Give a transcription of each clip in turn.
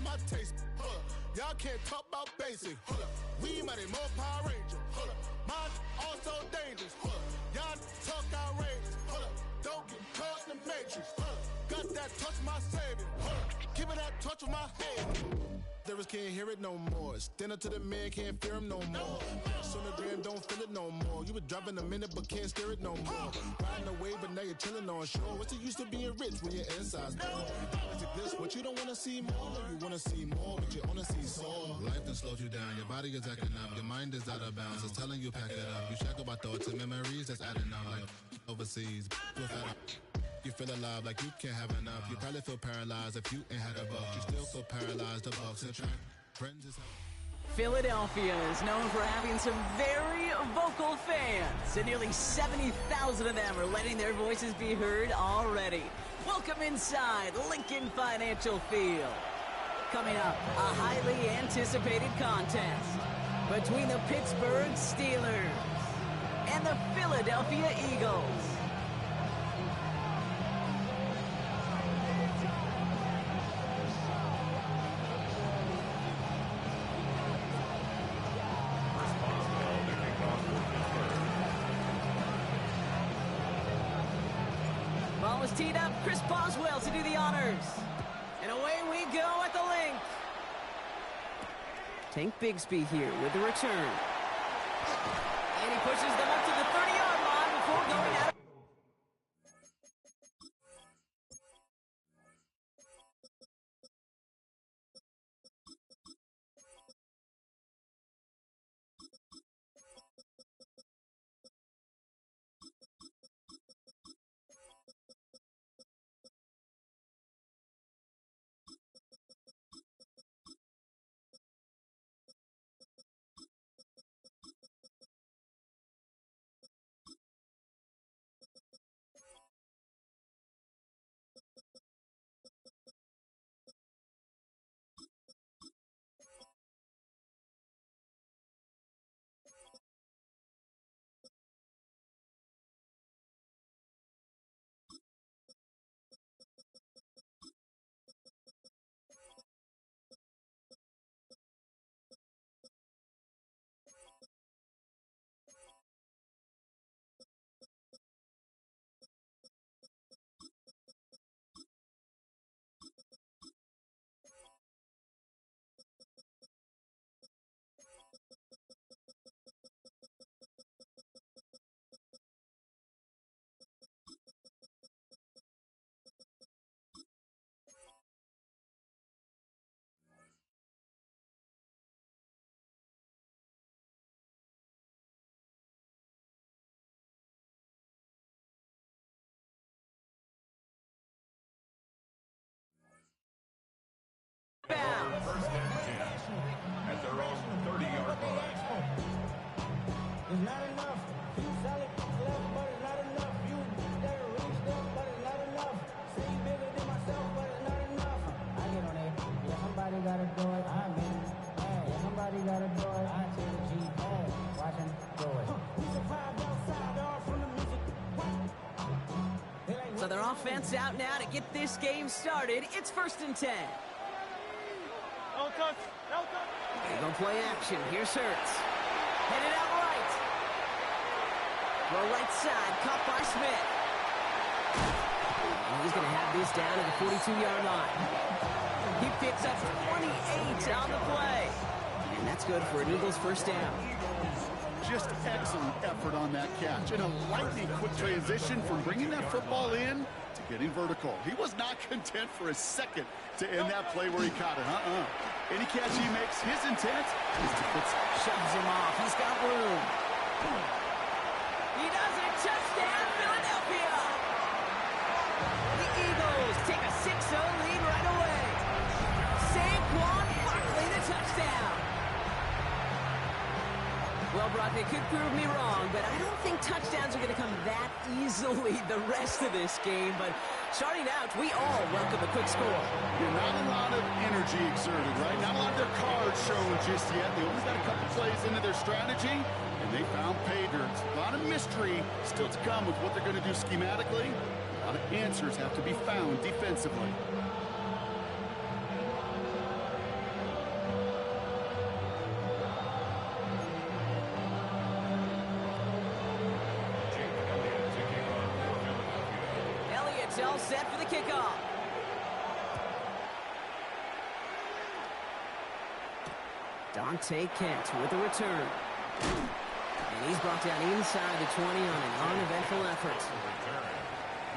about my taste. Hold up. Y'all can't talk about basic. Hold up. We mighty more Power Ranger. Hold up. Mine also dangerous. Hold up. Y'all talk outrageous. Hold up. Don't get caught in the matrix. Hold up. Got that touch my savior. Hold up. Give me that touch of my head. Others can't hear it no more. Stand up to the man, can't fear him no more. Sonogram don't feel it no more. You were dropping a minute but can't steer it no more. Riding away but now you're chilling on shore. What's the use of being rich when your inside's poor? Is it this what you don't want to see more? You want to see more but you only see sore. Life done slowed you down. Your body is acting up. Your mind is out of bounds. It's telling you pack it up. You shackle by thoughts and memories that's adding up. Like overseas. You feel alive like you can't have enough. You probably feel paralyzed if you ain't had a buck. You still feel paralyzed. The Bucks and track friends is Philadelphia is known for having some very vocal fans, and nearly 70,000 of them are letting their voices be heard already. Welcome inside Lincoln Financial Field. Coming up, a highly anticipated contest between the Pittsburgh Steelers and the Philadelphia Eagles. Ball is teed up. Chris Boswell to do the honors. And away we go at the link. Tank Bigsby here with the return. And he pushes them up to the 30-yard line before going out. First and 10 at their own 30-yard line. It's not enough. You solid left, but it's not enough. You better reach them, but it's not enough. See bigger than myself, but it's not enough. I get on it. Yeah, somebody gotta do it. I'm in. Hey, yeah, somebody gotta do it. I take the G. Hey, watch him do it. We survived outside, all from the music. So their offense out now to get this game started. It's 1st and 10. No touch. No touch. They go play action. Here's Hurts. Headed out right. Well, right side, caught by Smith. And he's going to have this down at the 42-yard line. He picks up 28 on the play. And that's good for an Eagles first down. Just excellent effort on that catch. And a lightning quick transition from bringing that football in to getting vertical. He was not content for a second to end that play where he caught it. Any catch he makes, his intent is to fix it. Shoves him off. He's got room. He does it. Touchdown, Philadelphia. The Eagles take a 6-0 lead right away. Saquon Barkley, the touchdown. Well, Brock, they could prove me wrong, but I don't think touchdowns are going to come that easily the rest of this game. But starting out, we all welcome a quick score. Yeah, not a lot of energy exerted, right? Not a lot of their cards shown just yet. They only got a couple plays into their strategy, and they found pay dirt. A lot of mystery still to come with what they're going to do schematically. A lot of answers have to be found defensively. all set for the kickoff. Dante Kent with a return. And he's brought down inside the 20 on an uneventful effort.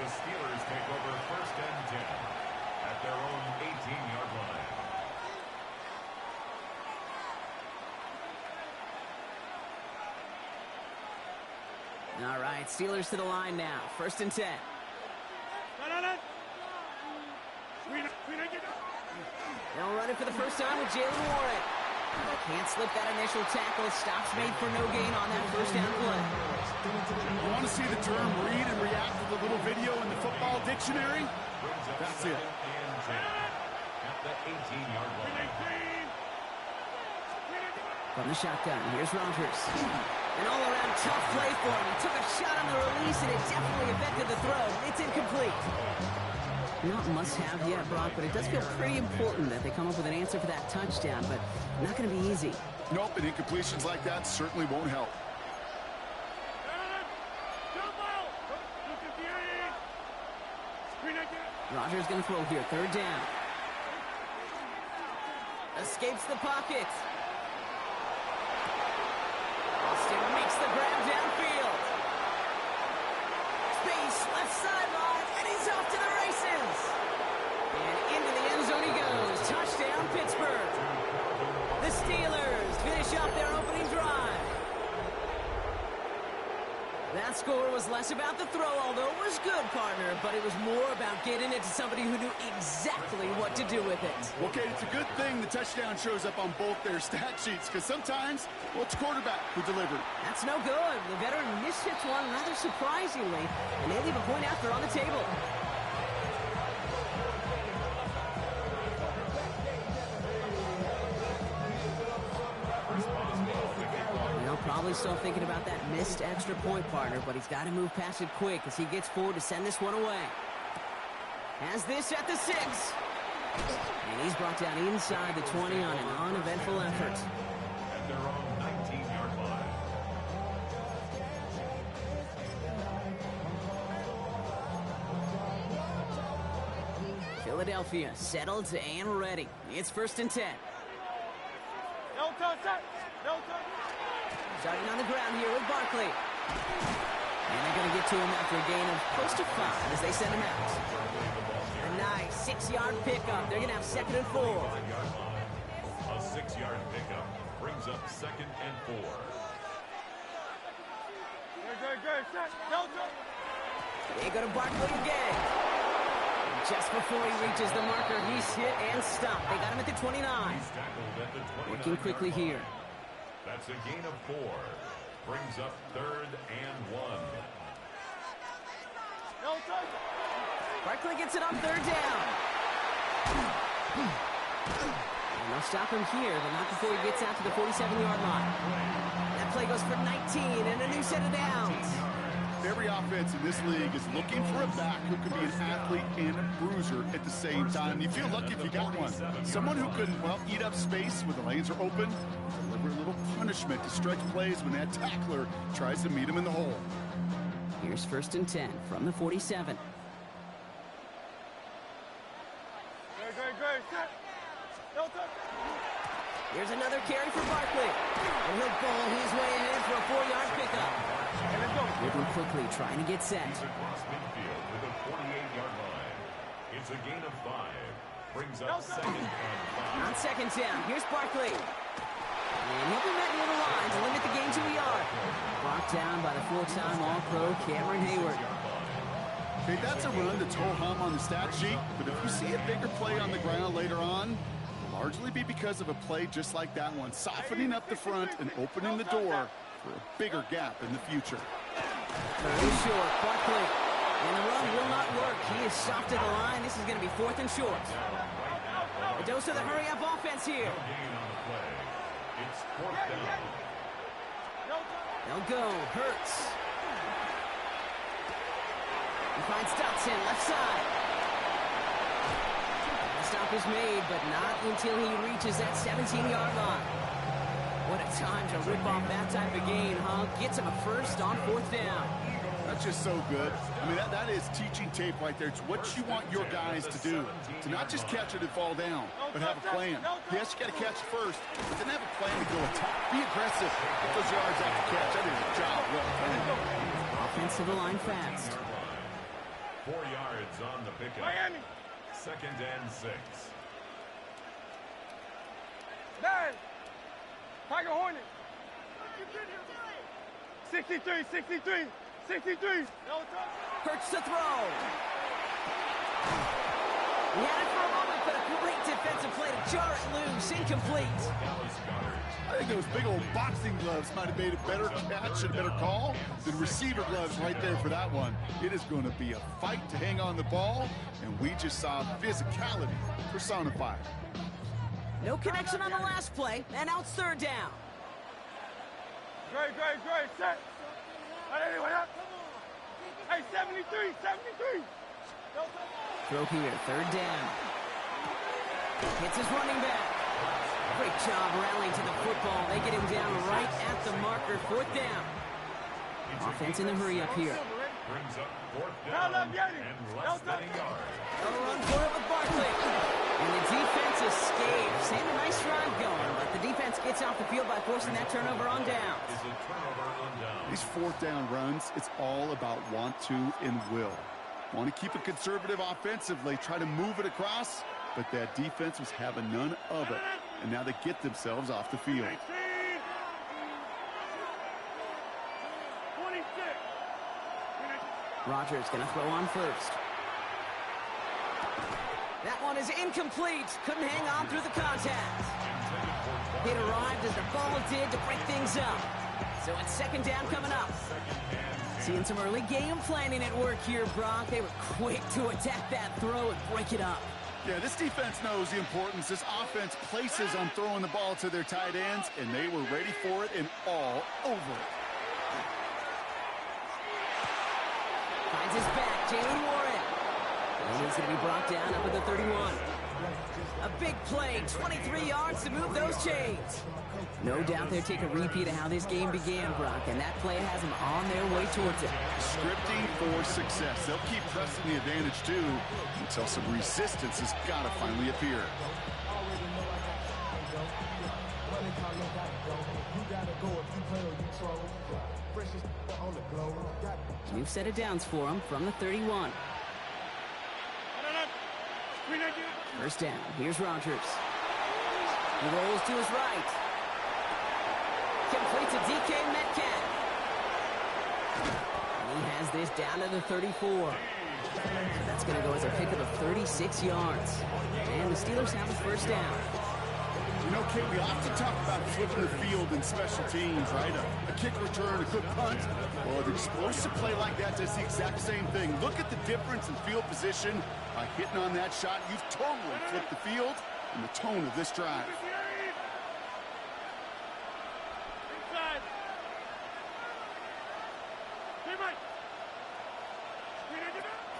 The Steelers take over 1st and 10 at their own 18-yard line. All right, Steelers to the line now. 1st and 10. They'll run it for the first time with Jalen Warren. Can't slip that initial tackle. Stops made for no gain on that first down play. You want to see the term read and react to the little video in the football dictionary? That's it. At the 18-yard line. From the shotgun, here's Rodgers. An all-around tough play for him. He took a shot on the release, and it definitely affected the throw. It's incomplete. Not must-have yet, Brock, but it does feel pretty important that they come up with an answer for that touchdown, but not going to be easy. Nope, and incompletions like that certainly won't help. Rodgers going to throw here, 3rd down. Escapes the pocket. Austin makes the grab downfield. Space, left sideline, and he's off to the races. And into the end zone he goes. Touchdown, Pittsburgh. The Steelers finish up their opening drive. That score was less about the throw, although it was good, partner, but it was more about getting it to somebody who knew exactly what to do with it. Okay, it's a good thing the touchdown shows up on both their stat sheets, because sometimes, well, it's quarterback who delivered. That's no good. The veteran mishits one rather surprisingly, and they leave a point after on the table. Probably still thinking about that missed extra point, partner, but he's got to move past it quick as he gets forward to send this one away. Has this at the 6. And he's brought down inside the 20 on an uneventful effort. At their own 19-yard line. Philadelphia settled and ready. It's 1st and 10. No touch. Starting on the ground here with Barkley. And they're going to get to him after a gain of close to 5 as they send him out. A nice 6-yard pickup. They're going to have 2nd and 4. A 6-yard pickup brings up 2nd and 4. They go to Barkley again. And just before he reaches the marker, he's hit and stopped. They got him at the 29. He's tackled at the 29. Working quickly here. That's a gain of 4. Brings up 3rd and 1. Barkley gets it on 3rd down. And they'll stop him here, but not before he gets out to the 47-yard line. That play goes for 19 and a new set of downs. Every offense in this league is looking for a back who can be an athlete and a bruiser at the same time. And you feel lucky if you got one. Someone who can, well, eat up space when the lanes are open, deliver a little punishment to stretch plays when that tackler tries to meet him in the hole. Here's 1st and 10 from the 47. Here's another carry for Barkley. And he'll ball his way ahead for a 4-yard pickup. Moving quickly, trying to get set. Across midfield with a 48-yard line. It's a gain of 5. Brings up 2nd and 5. On 2nd down, here's Barkley. And he'll be met near the line to limit the gain to a yard. Brought down by the 4-time All-Pro Cameron Hayward. Okay, that's a run that's ho-hum on the stat sheet, but if you see a bigger play on the ground later on, it'll largely be because of a play just like that one, softening up the front and opening the door for a bigger gap in the future. Very short, Barkley. And the run will not work. He is soft to the line. This is going to be 4th and short. A dose of the hurry-up offense here. No gain on the play. It's 4th down. They'll go. Hurts. He finds Dotson, left side. The stop is made, but not until he reaches that 17-yard line. What a time to rip off that type of gain, huh? Gets him a first on 4th down. A That's just so good. I mean, that is teaching tape right there. It's what you want your guys to do. To not just catch it and fall down, but have a plan. Yes, you got to catch it first, but then have a plan to go attack. Be aggressive. Get those yards after catch. That is a job well done. Offense to the line fast. 4 yards on the pickup. Miami. 2nd and 6. Nine. Tiger Hornet. 63, 63, 63. Hurts to throw. He had it for a moment, but a great defensive play to jar it loose. Incomplete. I think those big old boxing gloves might have made a better catch and a better call than receiver gloves right there for that one. It is going to be a fight to hang on the ball, and we just saw physicality personified. No connection on the last play, and now it's 3rd down. Great. Set. Anyway, hey, 73, 73. Throw here, 3rd down. Hits his running back. Great job rallying to the football. They get him down right at the marker, 4th down. Offense in the hurry up here. Brings up 4th down and less than a yard. A run for it with Barkley. And the defense escapes. Had a nice drive going, but the defense gets off the field by forcing that turnover on downs. Is a turnover on down. These 4th down runs, it's all about want to and will. Want to keep it conservative offensively, try to move it across, but that defense was having none of it. And now they get themselves off the field. 26. Rodgers going to throw on first. That one is incomplete. Couldn't hang on through the contact. It arrived as the ball did to break things up. So it's 2nd down coming up. Seeing some early game planning at work here, Brock. They were quick to attack that throw and break it up. Yeah, this defense knows the importance this offense places on throwing the ball to their tight ends, and they were ready for it and all over it. Finds his back, Jalen Warren. And he's going to be brought down up at the 31. A big play, 23 yards to move those chains. No doubt they'll take a repeat of how this game began, Brock, and that play has them on their way towards it. Scripting for success. They'll keep pressing the advantage, too, until some resistance has got to finally appear. New set of downs for him from the 31. 1st down. Here's Rodgers. He rolls to his right. Completes a DK Metcalf. And he has this down to the 34. So that's going to go as a pickup of 36 yards. And the Steelers have a 1st down. You know, Kate, we often talk about flipping the field in special teams, right? A kick return, a good punt. Well, an explosive play like that does the exact same thing. Look at the difference in field position. By hitting on that shot, you've totally flipped the field and the tone of this drive.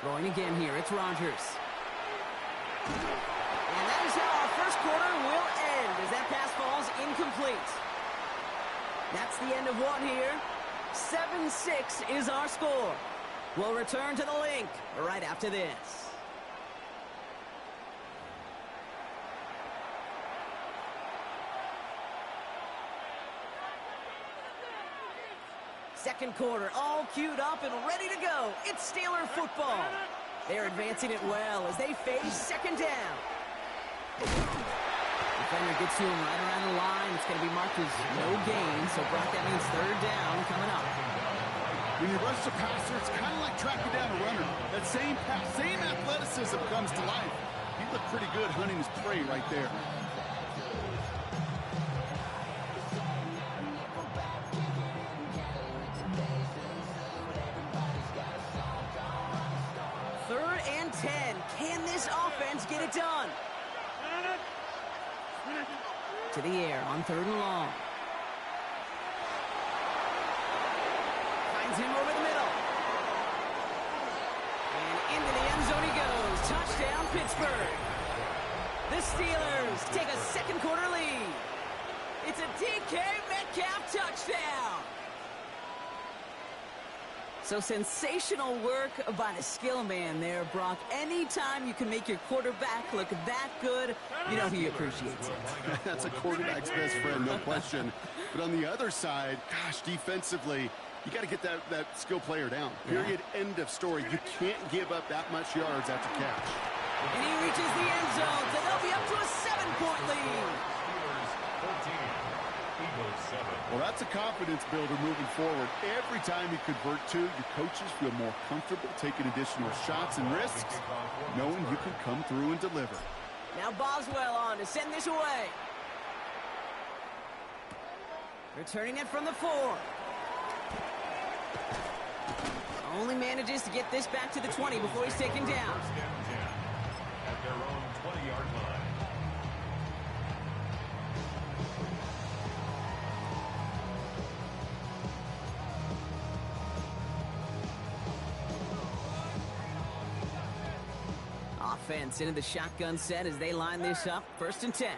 Throwing again here, it's Rodgers. And that is how our 1st quarter will end as that pass falls incomplete. That's the end of one here. 7-6 is our score. We'll return to the link right after this. Second quarter, all queued up and ready to go. It's Steeler football. They're advancing it well as they face 2nd down. Defender gets to him right around the line. It's going to be marked as no gain, so Brock, that means 3rd down coming up. When you rush the passer, it's kind of like tracking down a runner. That same athleticism comes to life. He looked pretty good hunting his prey right there. Third and 10. Can this offense get it done? To the air on 3rd and long. Finds him over the middle. And into the end zone he goes. Touchdown, Pittsburgh. The Steelers take a 2nd quarter lead. It's a DK Metcalf touchdown. So sensational work by the skill man there, Brock. Anytime you can make your quarterback look that good, you know he appreciates it. That's a quarterback's best friend, no question. But on the other side, gosh, defensively, you got to get that skill player down. Period, end of story. You can't give up that much yards after catch. And he reaches the end zone, so they'll be up to a 7-point lead. Steelers 14, Eagles 7. Well, that's a confidence builder moving forward. Every time you convert two, your coaches feel more comfortable taking additional shots and risks, knowing you can come through and deliver. Now Boswell on to send this away. Returning it from the 4. Only manages to get this back to the 20 before he's taken down. First down 10 at their own 20-yard line. Offense into the shotgun set as they line this up. 1st and 10.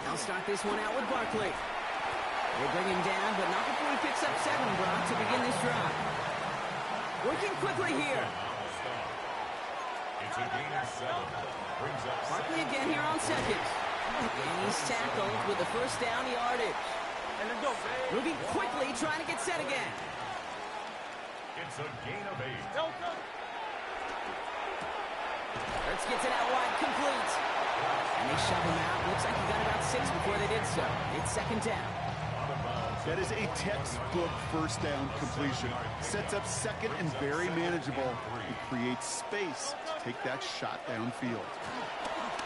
They'll start this one out with Barkley. They bring him down, but not before he picks up 7, Brock, to begin this drive. Working quickly here. It's a gain of 7. Brings up Barkley again here on 2nd. And he's tackled with the 1st down yardage. Moving quickly, trying to get set again. It's a gain of 8. Hurts gets it out wide, complete. And they shove him out. Looks like he got about 6 before they did so. It's 2nd down. That is a textbook 1st down completion. Sets up 2nd and very manageable. It creates space to take that shot downfield.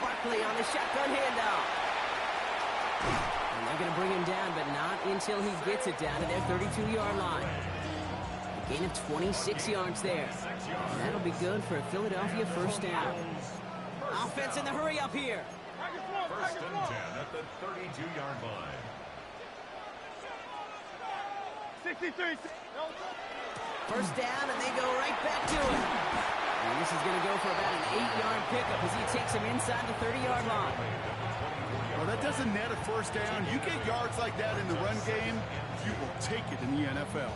Barkley on the shotgun handoff. And they're going to bring him down, but not until he gets it down to their 32-yard line. A gain of 26 yards there. And that'll be good for a Philadelphia 1st down. Offense in the hurry up here. 1st and 10 at the 32-yard line. 63. 1st down, and they go right back to it. And this is going to go for about an 8-yard pickup as he takes him inside the 30-yard line. Well, that doesn't net a 1st down. You get yards like that in the run game, you will take it in the NFL.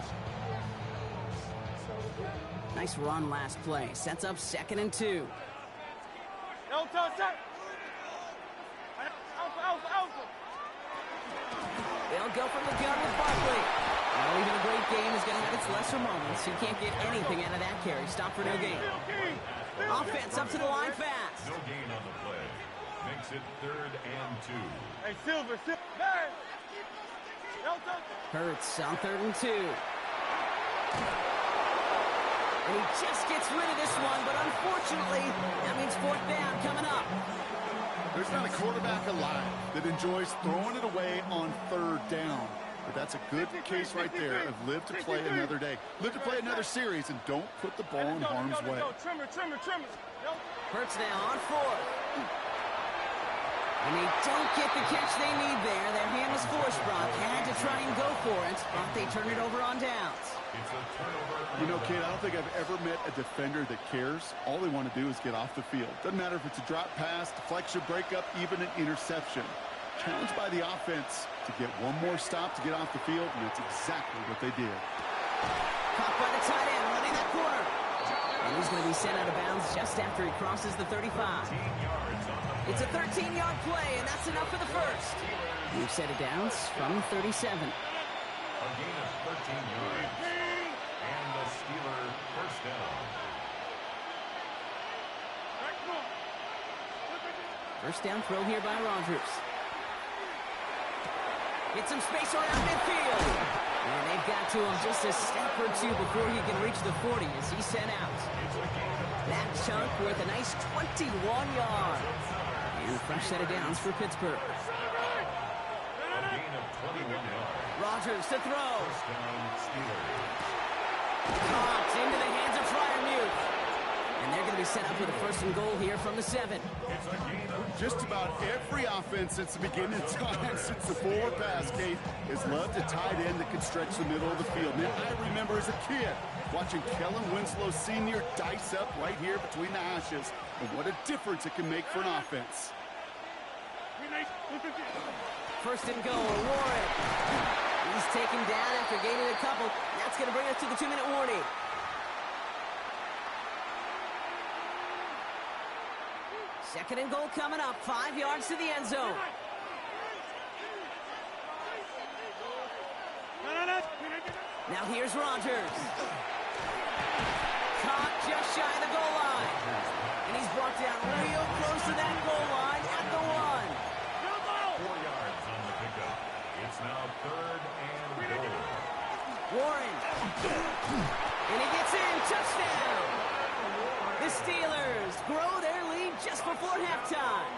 Nice run last play. Sets up 2nd and 2. They'll go from the gun with Barkley. Well, even a great game is going to have its lesser moments. You can't get anything out of that carry. Stop for no gain. Offense up to the line fast. No gain on the play. Makes it 3rd and 2. Hey, Silver. Hurts on 3rd and 2. And he just gets rid of this one, but unfortunately, that means 4th down coming up. There's not a quarterback alive that enjoys throwing it away on 3rd down. But that's a good case right there of live to play another day. Live to play another series, and don't put the ball in harm's way. Trimmer. Hurts now on 4th. And they don't get the catch they need there. Their hand was forced, Brock. Had to try and go for it, but they turn it over on downs. It's a turnover. You know, kid, I don't think I've ever met a defender that cares. All they want to do is get off the field. Doesn't matter if it's a drop pass, deflection, breakup, even an interception. Challenged by the offense to get one more stop to get off the field, and that's exactly what they did. Caught by the tight end, running that corner. And he's going to be sent out of bounds just after he crosses the 35. It's a 13-yard play, and that's enough for the 1st. New set of downs from 37. A gain of 13 yards. And the Steeler 1st down. 1st down throw here by Rodgers. Get some space around midfield. And they've got to him just a step or 2 before he can reach the 40 as he's sent out. That chunk worth a nice 21 yards. And a fresh set of downs for Pittsburgh. A gain of 21 yards. Rodgers to throw. 1st down, Steelers. Caught into the hands of Freiermuth. And they're going to be set up with a 1st and goal here from the 7. It's a gain of Just about every offense since the beginning of time, since the forward pass, Kate, has loved a tight end that can stretch the middle of the field. Man, I remember as a kid watching Kellen Winslow Sr. dice up right here between the hashes. And what a difference it can make for an offense. 1st and goal, Warren. He's taken down after gaining a couple. That's going to bring us to the 2-minute warning. Second and goal coming up. 5 yards to the end zone. Now here's Rodgers. Caught just shy of the goal line. And he's brought down real close to that goal line at the 1. 4 yards on the pickup. It's now 3rd and goal. Warren. And he gets in. Touchdown. The Steelers grow their lead just before halftime.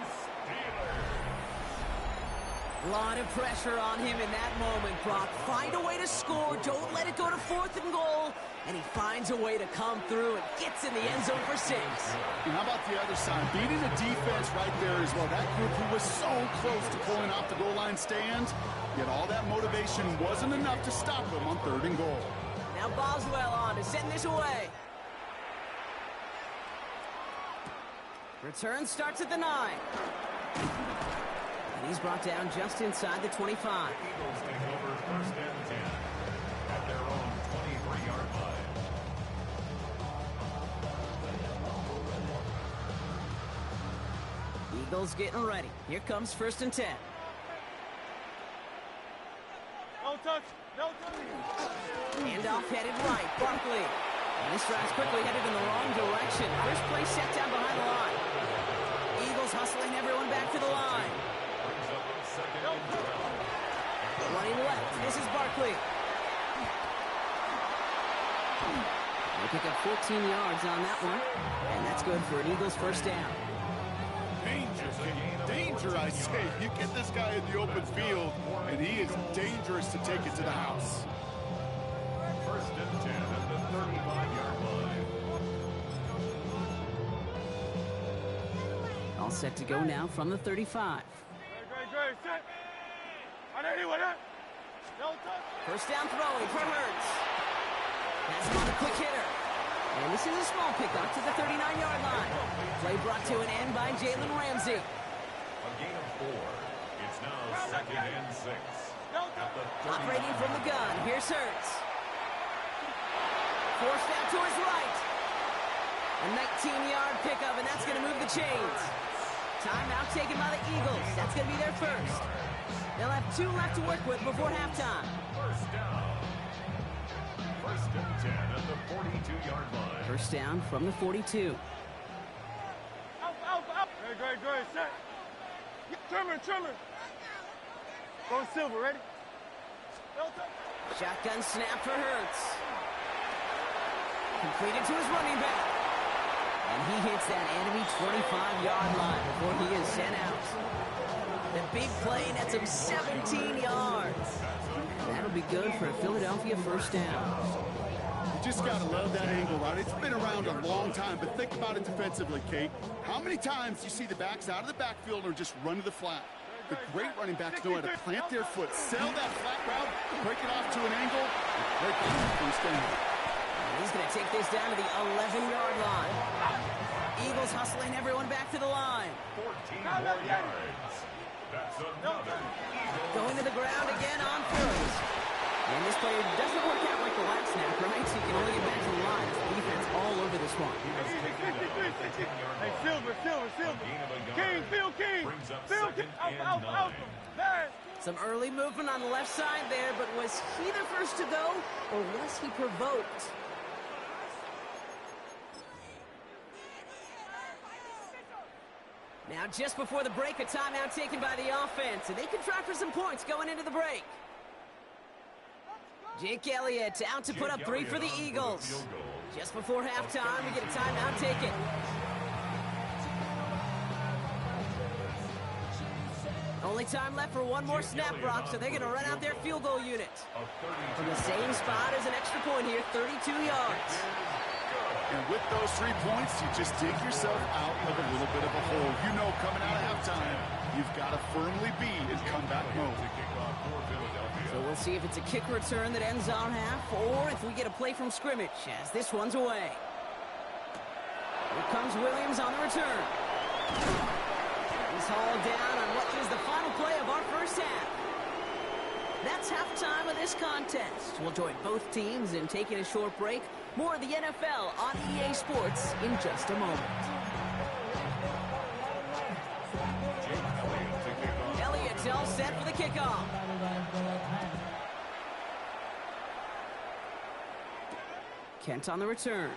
A lot of pressure on him in that moment, Brock. Find a way to score. Don't let it go to 4th and goal. And he finds a way to come through and gets in the end zone for 6. And how about the other side? Beating the defense right there as well. That group who was so close to pulling off the goal line stand, yet all that motivation wasn't enough to stop them on 3rd and goal. Now Boswell on to send this away. Return starts at the 9. And he's brought down just inside the 25. Eagles take over 1st and 10 at their own 23-yard line. Eagles getting ready. Here comes 1st and 10. No touch. No touch. Handoff headed right. Barkley. And this drive's quickly headed in the wrong direction. First play set down behind the line. Eagles hustling everyone back to the line. Brings up 2nd and 12. Running left. This is Barkley. They pick up 14 yards on that one. And that's good for an Eagles first down. Danger, I say. You get this guy in the open field, and he is dangerous to take it to the house. 1st and 10 at the 35-yard line. All set to go now from the 35. Great. Set. No touch. First down throwing for Hurts. Has him on a quick hitter. And this is a small pickup to the 39-yard line. Play brought to an end by Jalen Ramsey. A gain of 4. It's now 2nd and 6 at the 30. Operating from the gun. Here's Hurts. Forced out to his right. A 19-yard pickup, and that's going to move the chains. Timeout taken by the Eagles. That's going to be their first. They'll have 2 left to work with before halftime. First down. 1st and 10 at the 42-yard line. First down from the 42. Out. Great. Set. Trimmer. Going silver. Ready? No touch. Shotgun snap for Hurts. Completed to his running back. And he hits that enemy 25-yard line before he is sent out. The big play nets him 17 yards. And that'll be good for a Philadelphia first down. You just got to love that angle, right? It's been around a long time, but think about it defensively, Kate. How many times you see the backs out of the backfield or just run to the flat? The great running backs know how to plant their foot, sell that flat route, break it off to an angle, and break it off first down. He's going to take this down to the 11-yard line. Eagles hustling everyone back to the line. 14 more yards. That's another Eagle. Going to the ground again on throws. And this player doesn't work out like the last snap, right? So he can only get back to the line. Defense all over this one. Hey, Silver. King, Phil King. Brings up Phil 2nd King. and 9. There. Some early movement on the left side there, but was he the first to go, or was he provoked? Now, just before the break, a timeout taken by the offense, and they can try for some points going into the break. Jake Elliott out to put up 3 for the Eagles. Just before halftime, we get a timeout taken. Only time left for one more snap, Brock, so they're going to run out their field goal unit. From the same spot as an extra point here, 32 yards. And with those 3 points, you just dig yourself out of a little bit of a hole. You know, coming out of halftime, you've got to firmly be in comeback mode. So we'll see if it's a kick return that ends our half, or if we get a play from scrimmage as this one's away. Here comes Williams on the return. He's hauled down on what is the final play of our first half. That's halftime of this contest. We'll join both teams in taking a short break. More of the NFL on EA Sports in just a moment. Elliott's all set for the kickoff. Kent on the return.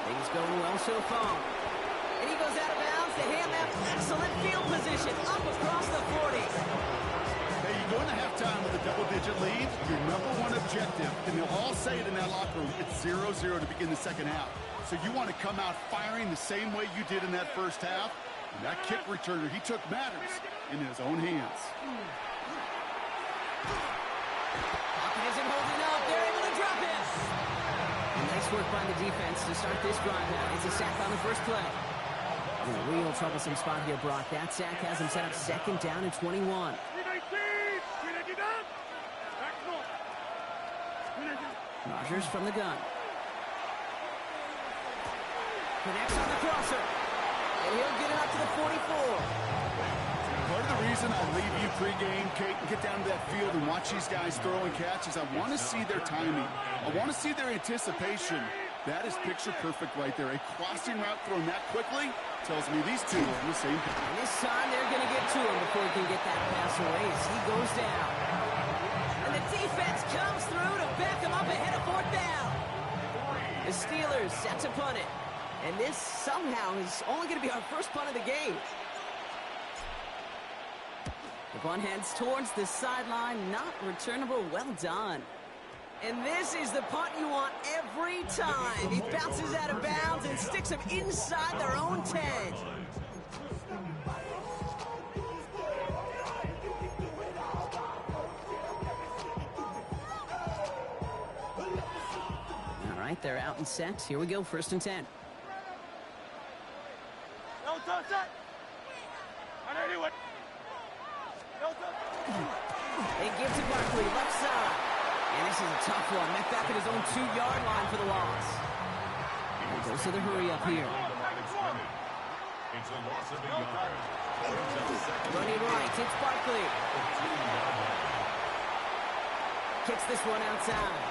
Things going well so far. And he goes out of bounds to hand that excellent field position up across the 40. Hey, you go into halftime with a double-digit lead, your number one objective, and they'll all say it in that locker room, it's 0-0 to begin the second half. So you want to come out firing the same way you did in that first half. And that kick returner, he took matters in his own hands. Pocket isn't holding up. They're able to drop it. And nice work by the defense to start this drive now. It's a sack on the first play. In a real troublesome spot here, Brock. That sack has him set up second down and 21. Rodgers from the gun. Connects on the crosser. And he'll get it up to the 44. Part of the reason I leave you pregame, Kate, and get down to that field and watch these guys throw and catch is I want to see their timing. I want to see their anticipation. That is picture perfect right there. A crossing route thrown that quickly tells me these two are on the same page. And this time they're going to get to him before he can get that pass away as he goes down. And the defense comes through to back him up ahead of fourth down. The Steelers set to punt it. And this somehow is only going to be our first punt of the game. The punt heads towards the sideline, not returnable. Well done. And this is the punt you want every time. He bounces out of bounds and sticks him inside their own 10. All right, they're out and set. Here we go, 1st and 10. They give to Barkley, left side. And this is a tough one. Met back at his own 2-yard line for the loss. And goes to the hurry up here. It's a loss of a yard. Running right, it's Barkley. Kicks this one outside.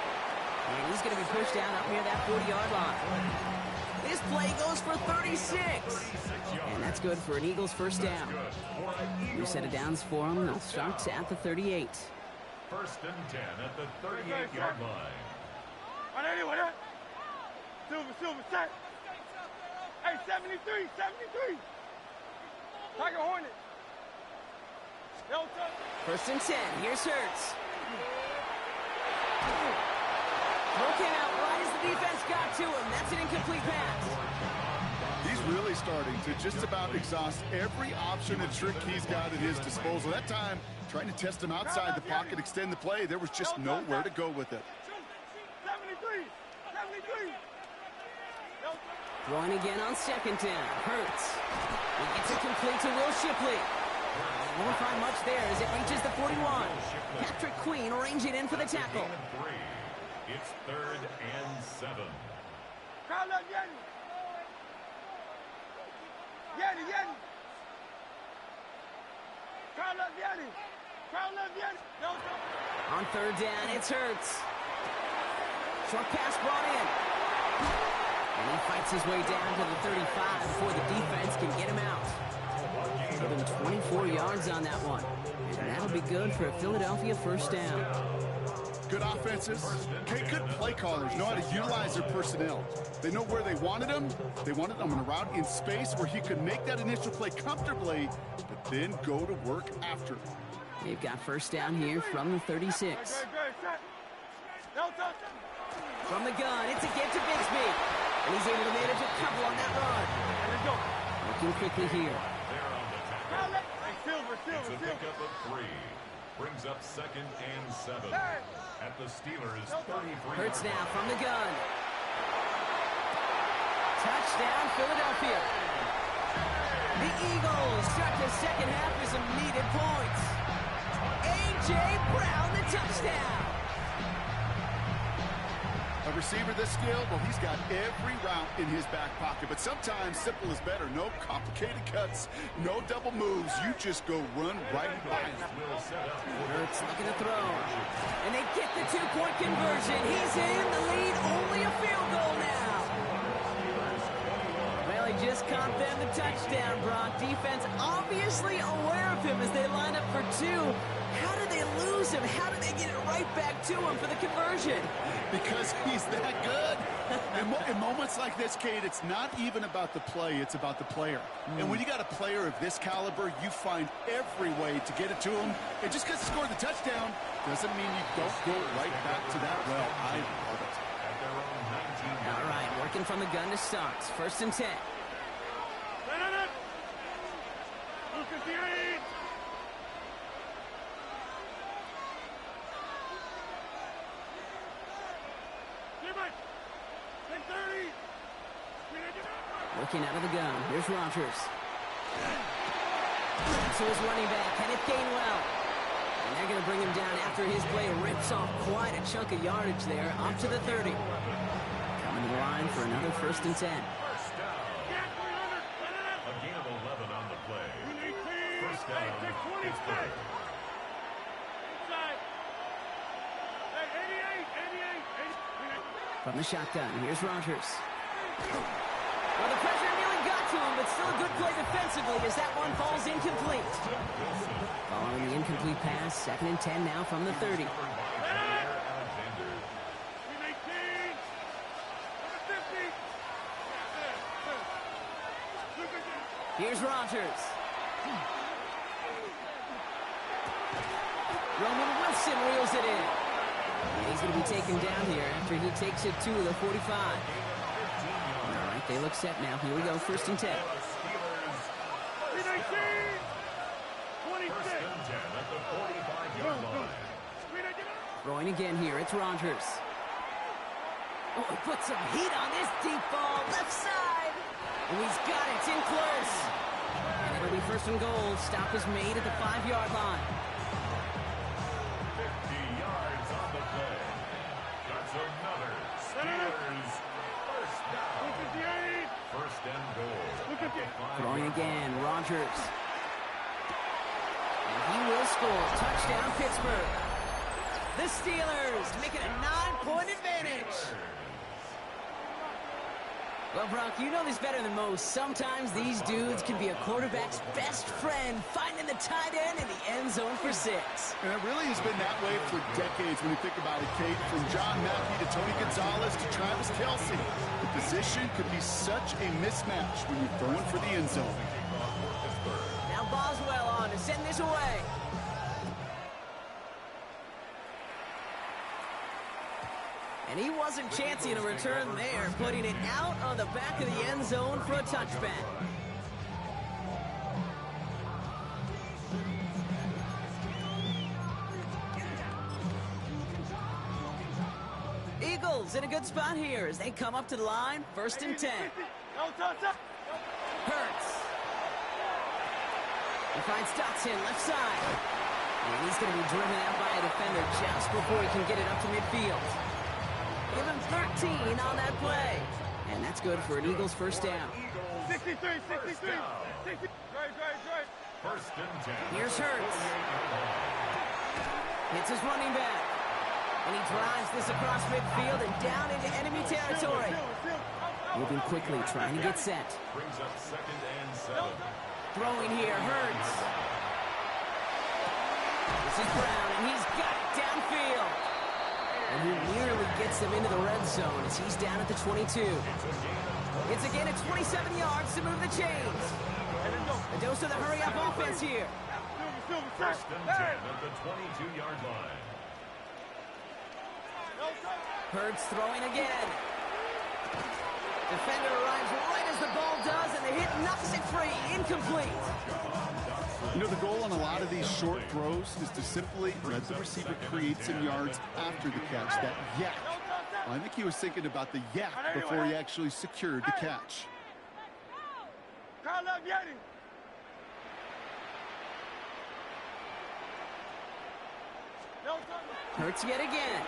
And he's going to be pushed down up near that 40-yard line. This play goes for 36. And that's good for an Eagles first down. New set of downs for them. They'll start at the 38. 1st and 10 at the 38-yard line. Silver, set. Hey, 73. Tiger Hornet. 1st and 10. Here's Hurts. Throw came out right as the defense got to him. That's an incomplete pass. He's really starting to just about exhaust every option and trick he's got at his disposal. That time, trying to test him outside the pocket, extend the play, there was just nowhere to go with it. 73. Throwing again on 2nd down. Hurts. He gets it complete to Will Shipley. Won't find much there as it reaches the 41. Patrick Queen arranging in for the tackle. It's 3rd and 7. Crowd left Yeti. Crowd left Yeti. On 3rd down, it's Hurts. Short pass brought in. And he fights his way down to the 35 before the defense can get him out. Give him 24 yards on that one. And that'll be good for a Philadelphia first down. Good offenses. Good play callers know how to utilize their personnel. They know where they wanted him. They wanted him on a route in space where he could make that initial play comfortably, but then go to work after. They've got first down here from the 36. From the gun, it's a get to Bigsby. And he's able to manage a couple on that run. Looking quickly here. It's a pickup of 3. Brings up 2nd and 7. At the Steelers' 33. Hurts now from the gun. Touchdown, Philadelphia. The Eagles start the second half with some needed points. A.J. Brown, the touchdown. A receiver this skilled, well, he's got every route in his back pocket. But sometimes simple is better. No complicated cuts, no double moves. You just go run right by him. Hurts looking to throw. And they get the two-point conversion. He's in the lead. Only a field goal now. Well, he just caught them the touchdown, Brock. Defense obviously aware of him as they line up for two. How did they lose him? How did they get it right back to him for the conversion? Because he's that good. In moments like this, Kate, it's not even about the play, it's about the player. And when you got a player of this caliber, you find every way to get it to him. And just because he scored the touchdown doesn't mean you don't go right back to that well. I love it. All right, working from the gun to start. 1st and 10. Looking out of the gun. Here's Rodgers. So his running back, Kenneth Gainwell. And they're going to bring him down after his play rips off quite a chunk of yardage there, up to the 30. Coming to the line for another 1st and 10. A gain of 11 on the play. First down, Pittsburgh. From the shotgun, here's Rodgers. Well, the pressure nearly got to him, but still a good play defensively as that one falls incomplete. Following the incomplete pass, 2nd and 10 now from the 30. Here's Rodgers. Roman Wilson reels it in. And he's going to be taken down here after he takes it to the 45. All right, they look set now. Here we go, 1st and 10. Throwing again here, it's Rodgers. Oh, he puts some heat on this deep ball, left side. And he's got it, it's in close. And it'll be 1st and goal. Stop is made at the 5-yard line. 50 yards on the play. That's another Steelers first down. 1st and goal. Throwing again, Rodgers. And he will score. Touchdown, Pittsburgh. The Steelers making a 9-point advantage. Well, Brock, you know this better than most. Sometimes these dudes can be a quarterback's best friend, finding the tight end in the end zone for 6. And it really has been that way for decades when you think about it, Kate. From John Mackey to Tony Gonzalez to Travis Kelce. The position could be such a mismatch when you're throwing for the end zone. Now Boswell on to send this away. And he wasn't chancing a return there, putting it out on the back of the end zone for a touchback. Eagles in a good spot here as they come up to the line, 1st and 10. Hurts. He finds Dotson left side. And he's going to be driven out by a defender just before he can get it up to midfield. Give him 13 on that play. And that's good for an Eagles 1st down. 63. 1st and 10. Here's Hurts. Hits his running back. And he drives this across midfield and down into enemy territory. Moving quickly, trying to get set. Brings up 2nd and 7. Throwing here, Hurts. This is Brown, and he's got it downfield. And he nearly gets them into the red zone as he's down at the 22. It's again at 27 yards to move the chains. A dose of the hurry-up offense here. 1st and 10 at the 22-yard line. Hurts throwing again. Defender arrives right as the ball does, and the hit knocks it free. Incomplete. You know, the goal on a lot of these short throws is to simply let the receiver create some yards after the catch, that yak. Well, I think he was thinking about the yak before he actually secured the catch. Hurts yet again.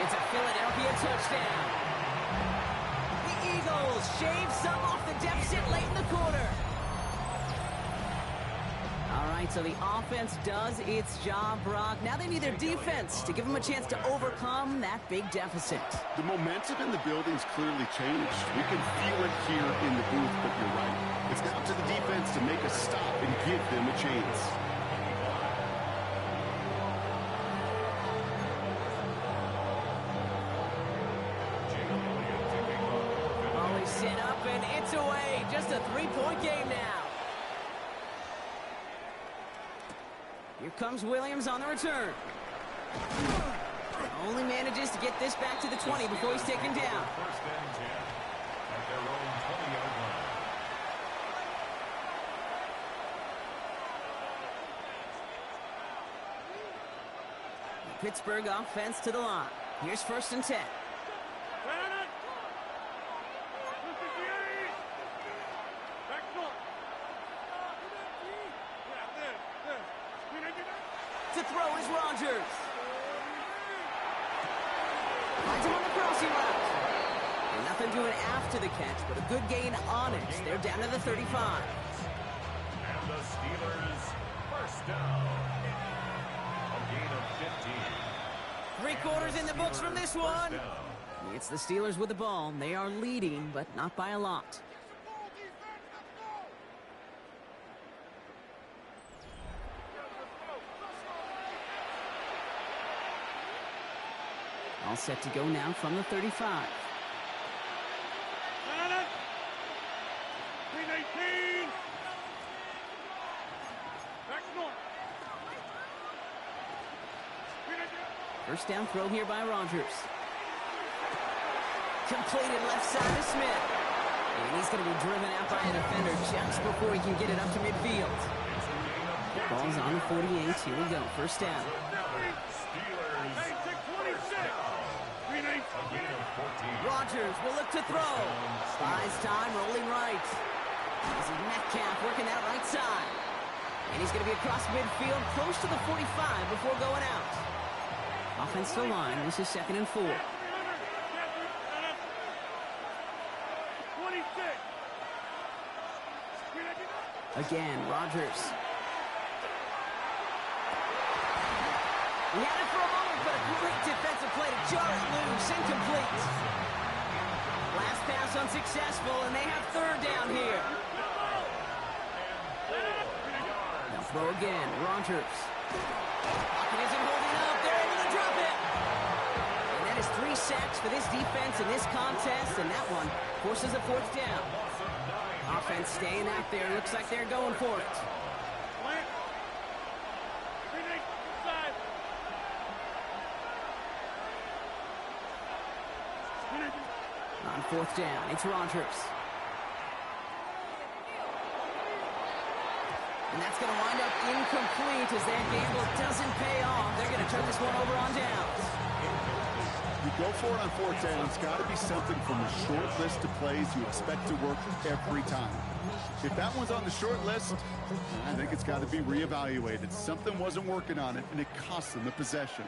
It's a Philadelphia touchdown. The Eagles shave some off the deficit late in the quarter. All right, so the offense does its job, Brock. Now they need their defense to give them a chance to overcome that big deficit. The momentum in the building's clearly changed. We can feel it here in the booth, but you're right. It's now up to the defense to make a stop and give them a chance. Always set up, and it's away. Just a three-point game now. Here comes Williams on the return. Only manages to get this back to the 20 before he's taken down. First and 10 at their own 20-yard line. The Pittsburgh offense to the line. Here's first and 10. To throw is Rodgers. Finds him on the crossing route. And nothing doing after the catch, but a good gain on it. They're down to the 35. And the Steelers first down. A gain of 15. 3 quarters in the books from this one. It's the Steelers with the ball. They are leading, but not by a lot. All set to go now from the 35. First down throw here by Rodgers. Completed left side to Smith. And he's going to be driven out by a defender just before he can get it up to midfield. Ball's on the 48. Here we go. First down. Rodgers will look to throw. Buys time, rolling right. This is Metcalf working that right side. And he's going to be across midfield, close to the 45 before going out. Offensive line, this is 2nd and 4. Again, Rodgers. He had it for a moment, but a great defensive play to jar it loose. Incomplete. Last pass unsuccessful, and they have 3rd down here. Now throw again. Rodgers. Pocket isn't holding up. They're able to drop it. And that is 3 sacks for this defense in this contest, and that one forces a 4th down. Offense staying out there. Looks like they're going for it. On 4th down, it's Rodgers. And that's going to wind up incomplete as that gamble doesn't pay off. They're going to turn this one over on downs. You go for it on 4th down. It's got to be something from a short list of plays you expect to work every time. If that one's on the short list, I think it's got to be reevaluated. Something wasn't working on it, and it cost them the possession.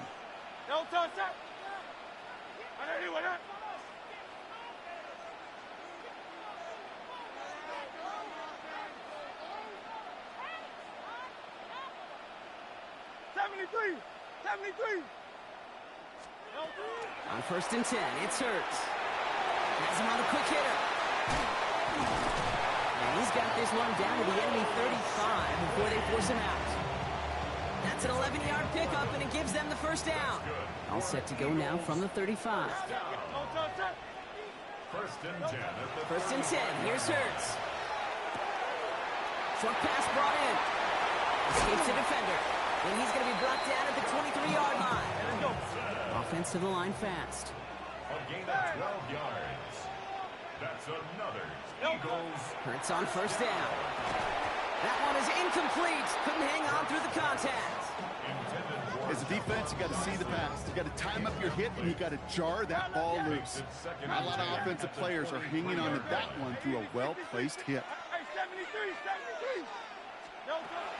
On 1st and 10, it's Hurts. Has him on a quick hitter. And he's got this one down to the enemy 35 before they force him out. That's an 11-yard pickup, and it gives them the 1st down. All set to go now from the 35. First and 10 at the 1st and 10, here's Hurts. Short pass brought in. Escapes the defender. And he's going to be brought down at the 23-yard line. Offense to the line fast. A gain of 12 yards. That's another Eagles. Hurts on 1st down. That one is incomplete. Couldn't hang on through the contact. As a defense, you got to see the pass. You got to time up your hit, and you got to jar that ball loose. Not a lot of offensive players are hanging on to that one through a well-placed hit.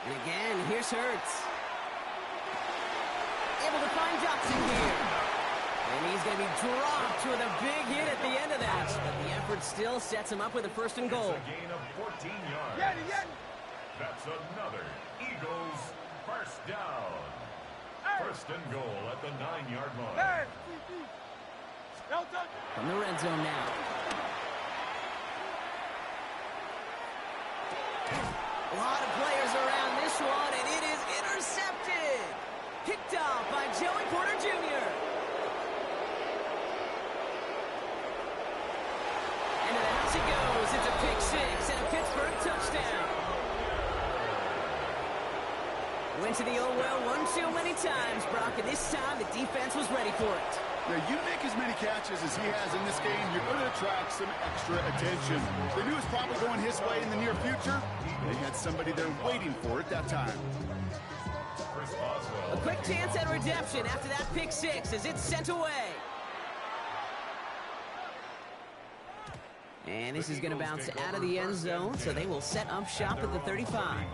And again, here's Hurts. Able to find Johnson here. And he's going dropped with a big hit at the end of that. But the effort still sets him up with a first and goal. It's a gain of 14 yards. That's another Eagles first down. First and goal at the 9-yard line. From the red zone now. A lot of players around this one, and it is intercepted. Picked off by Joey Porter Jr. Into the house it goes. It's a pick six and a Pittsburgh touchdown. Went to the oh well one too many times, Brock, and this time the defense was ready for it. Now, you make as many catches as he has in this game, you're going to attract some extra attention. They knew it was probably going his way in the near future. They had somebody there waiting for it that time. A quick chance at redemption after that pick six as it's sent away. And this is going to bounce out of the end zone, so they will set up shop at the 35.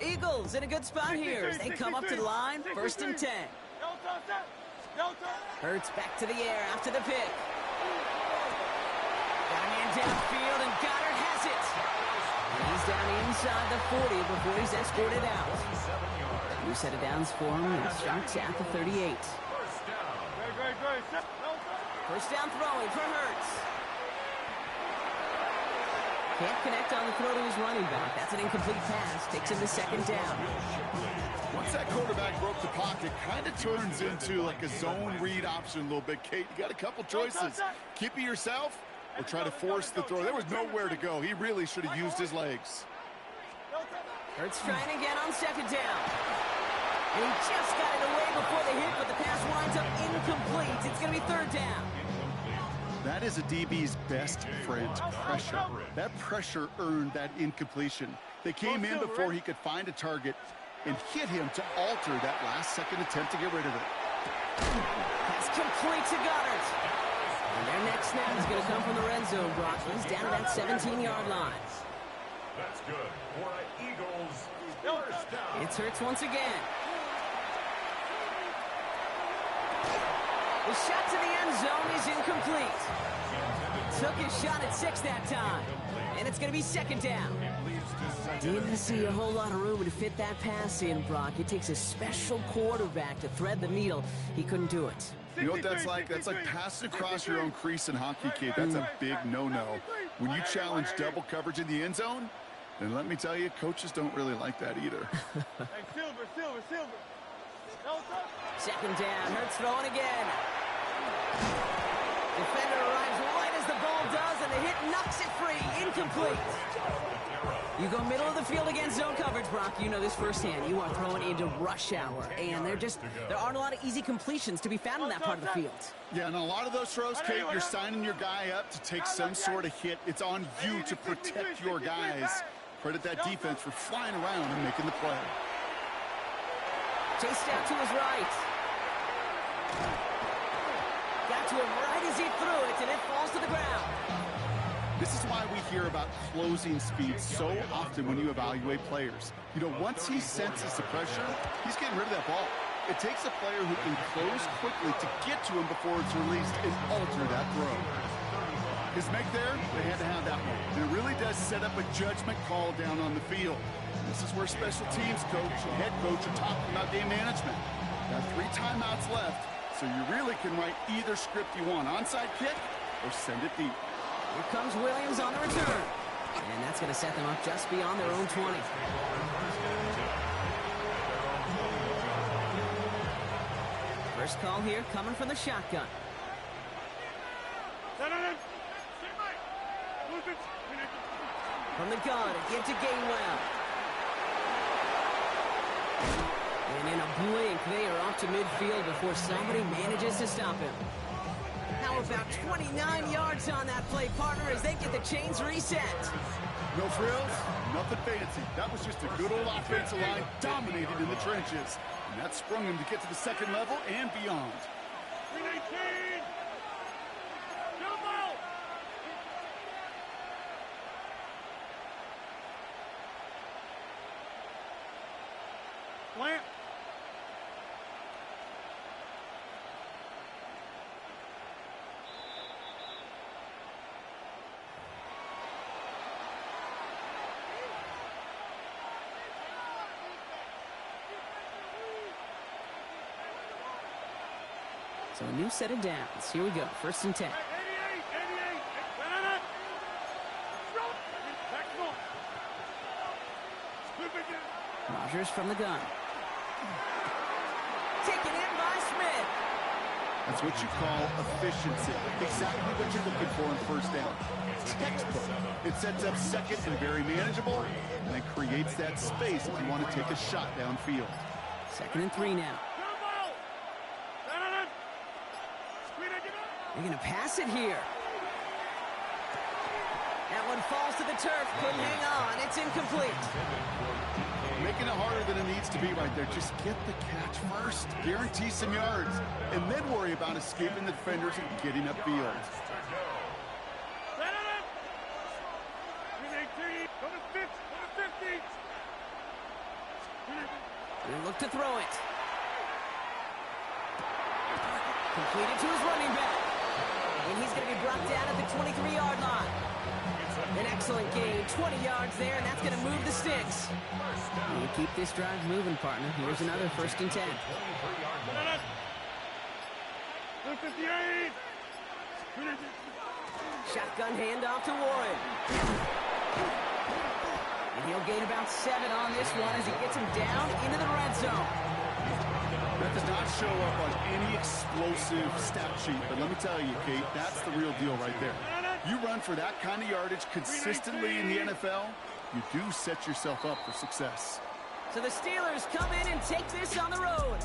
Eagles in a good spot here as they come up to the line, first and 10. Hurts back to the air after the pick. Got a man downfield, and Goddard has it. And he's down inside the 40 before he's escorted out. New set of downs for him, and starts at the 38. First down throwing for Hurts. Can't connect on the throw to his running back. That's an incomplete pass. Takes him to second down. Once that quarterback broke the pocket, kind of turns into like a zone read option a little bit. Kate, you got a couple choices. Keep it yourself or try to force the throw. There was nowhere to go. He really should have used his legs. Hurts trying again on second down. And he just got it away before the hit, but the pass winds up incomplete. It's going to be third down. That is a DB's best friend, pressure. That pressure earned that incompletion. They came in before he could find a target and hit him to alter that last-second attempt to get rid of it. Pass complete to Goddard. And their next snap is going to come from the red zone, Brock. He's down to that 17-yard line. That's good for an Eagles first down. It's Hurts once again. The shot to the end zone is incomplete. Took his shot at 6 that time. And it's going to be second down. Didn't see a whole lot of room to fit that pass in, Brock. It takes a special quarterback to thread the needle. He couldn't do it. You know what that's like? That's like passing across your own crease in hockey, Kate. That's a big no-no. When you challenge double coverage in the end zone, then let me tell you, coaches don't really like that either. Silver. Second down, Hurts throwing again. Defender arrives right as the ball does, and the hit knocks it free. Incomplete. You go middle of the field against zone coverage, Brock. You know this firsthand. You are throwing into rush hour, and there aren't a lot of easy completions to be found in that part of the field. Yeah, and a lot of those throws, Kate, you're signing your guy up to take some sort of hit. It's on you to protect your guys. Credit that defense for flying around and making the play. Chased out to his right. Got to him right as he threw it, and it falls to the ground. This is why we hear about closing speed so often when you evaluate players. You know, once he senses the pressure, he's getting rid of that ball. It takes a player who can close quickly to get to him before it's released and alter that throw. His make there, they had to have that one. And it really does set up a judgment call down on the field. This is where special teams coach and head coach are talking about game management. Got 3 timeouts left, so you really can write either script you want. Onside kick or send it deep. Here comes Williams on the return. And that's going to set them up just beyond their own 20. First call here coming from the shotgun. From the gun, give to Gainwell. And in a blink, they are off to midfield before somebody manages to stop him. Now about 29 yards on that play, partner, as they get the chains reset. No frills, nothing fancy. That was just a good old offensive line dominated in the trenches. And that sprung him to get to the second level and beyond. 319! Slant. So a new set of downs. Here we go. 1st and 10. 88. Rodgers from the gun. Taken in by Smith. That's what you call efficiency. Exactly what you're looking for in 1st down. Textbook. It sets up 2nd and very manageable, and it creates that space if you want to take a shot downfield. 2nd and 3 now. They're going to pass it here. That one falls to the turf. Couldn't hang on. It's incomplete. Making it harder than it needs to be right there. Just get the catch first. Guarantee some yards. And then worry about escaping the defenders and getting upfield. They look to throw it. Completed to his running back. And he's going to be brought down at the 23-yard line. An excellent gain, 20 yards there, and that's going to move the sticks. You keep this drive moving, partner. Here's another 1st and 10. 58. Shotgun handoff to Warren. And he'll gain about 7 on this one as he gets him down into the red zone. That does not show up on any explosive stat sheet, but let me tell you, Kate, that's the real deal right there. You run for that kind of yardage consistently in the NFL, you do set yourself up for success. So the Steelers come in and take this on the road.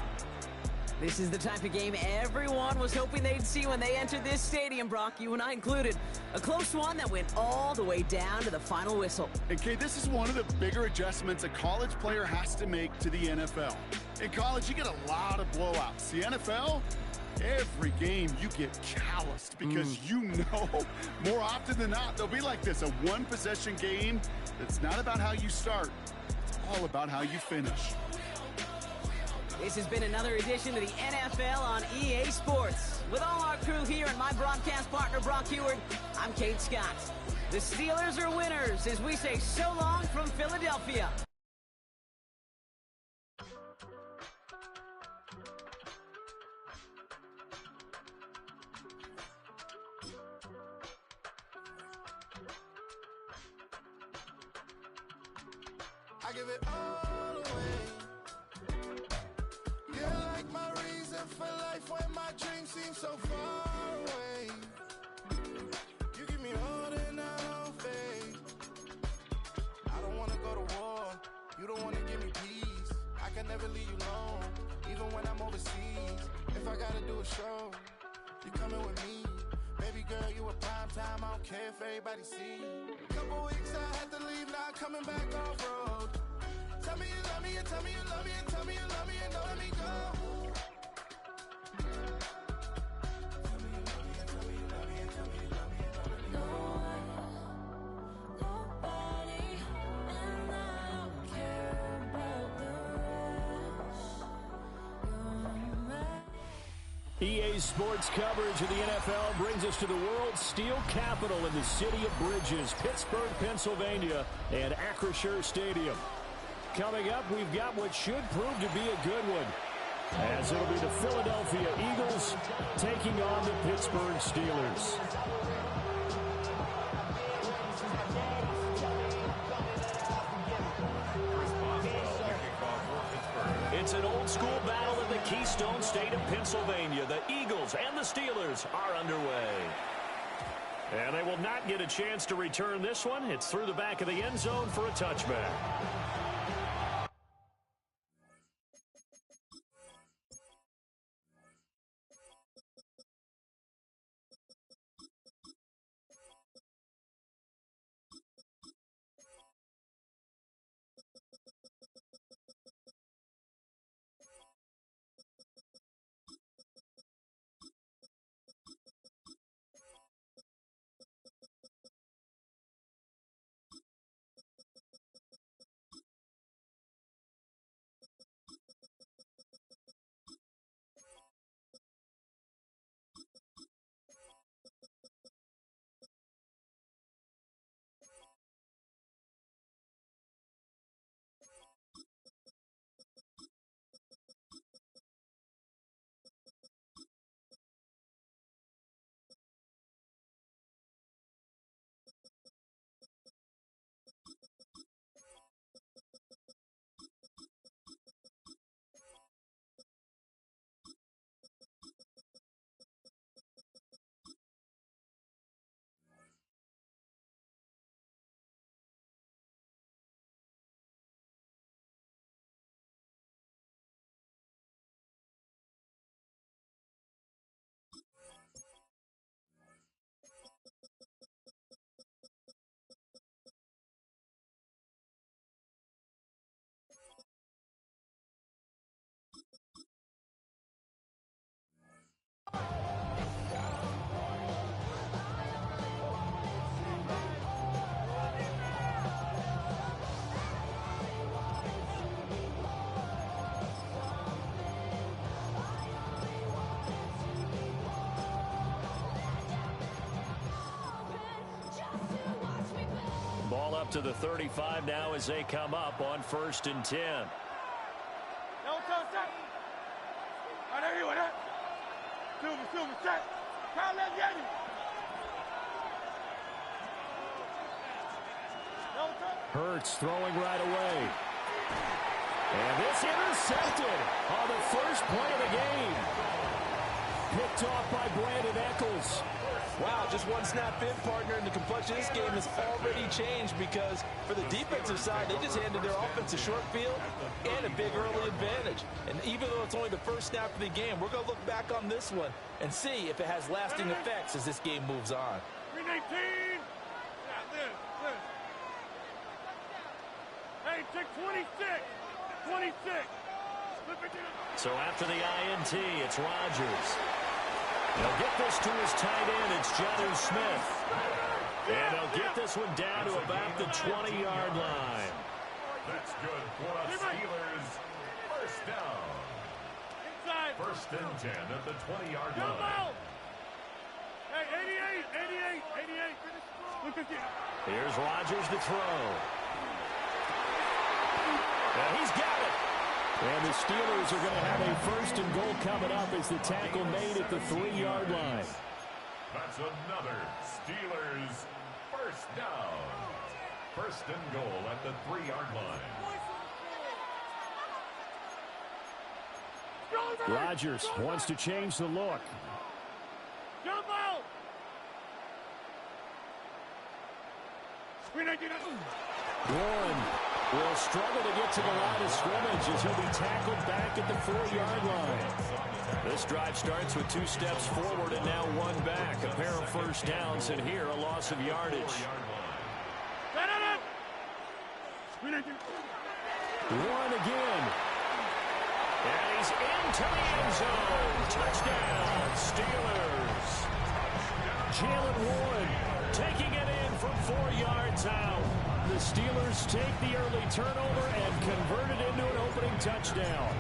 This is the type of game everyone was hoping they'd see when they entered this stadium, Brock, you and I included. A close one that went all the way down to the final whistle. And Kate, this is one of the bigger adjustments a college player has to make to the NFL. In college, you get a lot of blowouts. The NFL, every game you get calloused because you know more often than not they'll be like this, a one-possession game that's not about how you start. It's all about how you finish. This has been another edition of the NFL on EA Sports. With all our crew here and my broadcast partner, Brock Heward, I'm Kate Scott. The Steelers are winners as we say so long from Philadelphia. I give it all away. You're like my reason for life when my dreams seem so far away. You give me more than I don't fake. I don't wanna go to war. You don't wanna give me peace. I can never leave you alone, even when I'm overseas. If I gotta do a show, you coming with me. Baby girl, you a prime time. I don't care if everybody see. Couple weeks I had to leave, now coming back off road. Tell me you love me, and tell me you love me, and tell me you love me, and don't let me go. Tell me you love me, and tell me you love me, and tell me you love me, and don't let me go. Nobody, and I don't care about the rest. EA Sports coverage of the NFL brings us to the world's steel capital in the city of bridges, Pittsburgh, Pennsylvania, and Acrisure Stadium. Coming up, we've got what should prove to be a good one, as it'll be the Philadelphia Eagles taking on the Pittsburgh Steelers. It's an old-school battle in the Keystone State of Pennsylvania. The Eagles and the Steelers are underway. And they will not get a chance to return this one. It's through the back of the end zone for a touchback. up to the 35 now as they come up on 1st and 10. Hurts throwing right away. And this intercepted on the first play of the game. Picked off by Brandon Eccles. Wow, just one snap in, partner, and the complexion of this game has already changed because for the defensive side, they just handed their offense a short field and a big early advantage. And even though it's only the first snap of the game, we're going to look back on this one and see if it has lasting effects as this game moves on. 319. Hey, check 26. 26. So after the INT, it's Rodgers. He'll get this to his tight end. It's Jonnu Smith. And he'll get this one down to about the 20-yard line. That's good for the Steelers. First down. First and 10 at the 20-yard line. Hey, 88. Look at you. Here's Rodgers to throw. And he's got it. And the Steelers are going to have a 1st and goal coming up as the tackle made at the 3-yard line. That's another Steelers first down. 1st and goal at the 3-yard line. Rodgers wants to change the look. Jump out. Warren will struggle to get to the line of scrimmage as he'll be tackled back at the 4-yard line. This drive starts with 2 steps forward and now 1 back. A pair of first downs, and here a loss of yardage. Warren again. And he's into the end zone. Touchdown, Steelers. Jalen Warren taking it in from 4 yards out. The Steelers take the early turnover and convert it into an opening touchdown.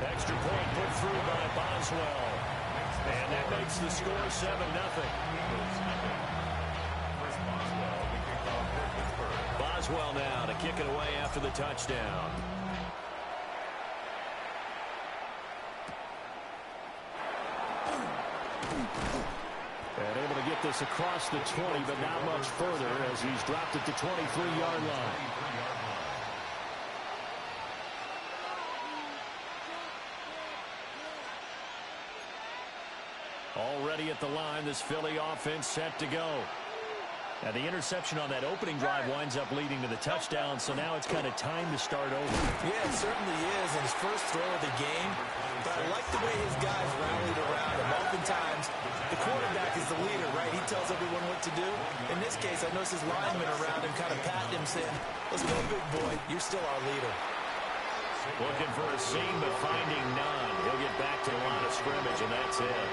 Extra point put through by Boswell. And that makes the score 7-0. Boswell now to kick it away after the touchdown. And able to get this across the 20, but not much further as he's dropped at the 23-yard line. Already at the line, this Philly offense set to go. Now the interception on that opening drive winds up leading to the touchdown, so now it's kind of time to start over. Yeah, it certainly is, and his first throw of the game. But I like the way his guys rallied around him. Oftentimes, the quarterback is the leader, right? He tells everyone what to do. In this case, I noticed his linemen around him kind of patting him, saying, "Let's go, big boy. You're still our leader." Looking for a seam, but finding none. He'll get back to the line of scrimmage, and that's it.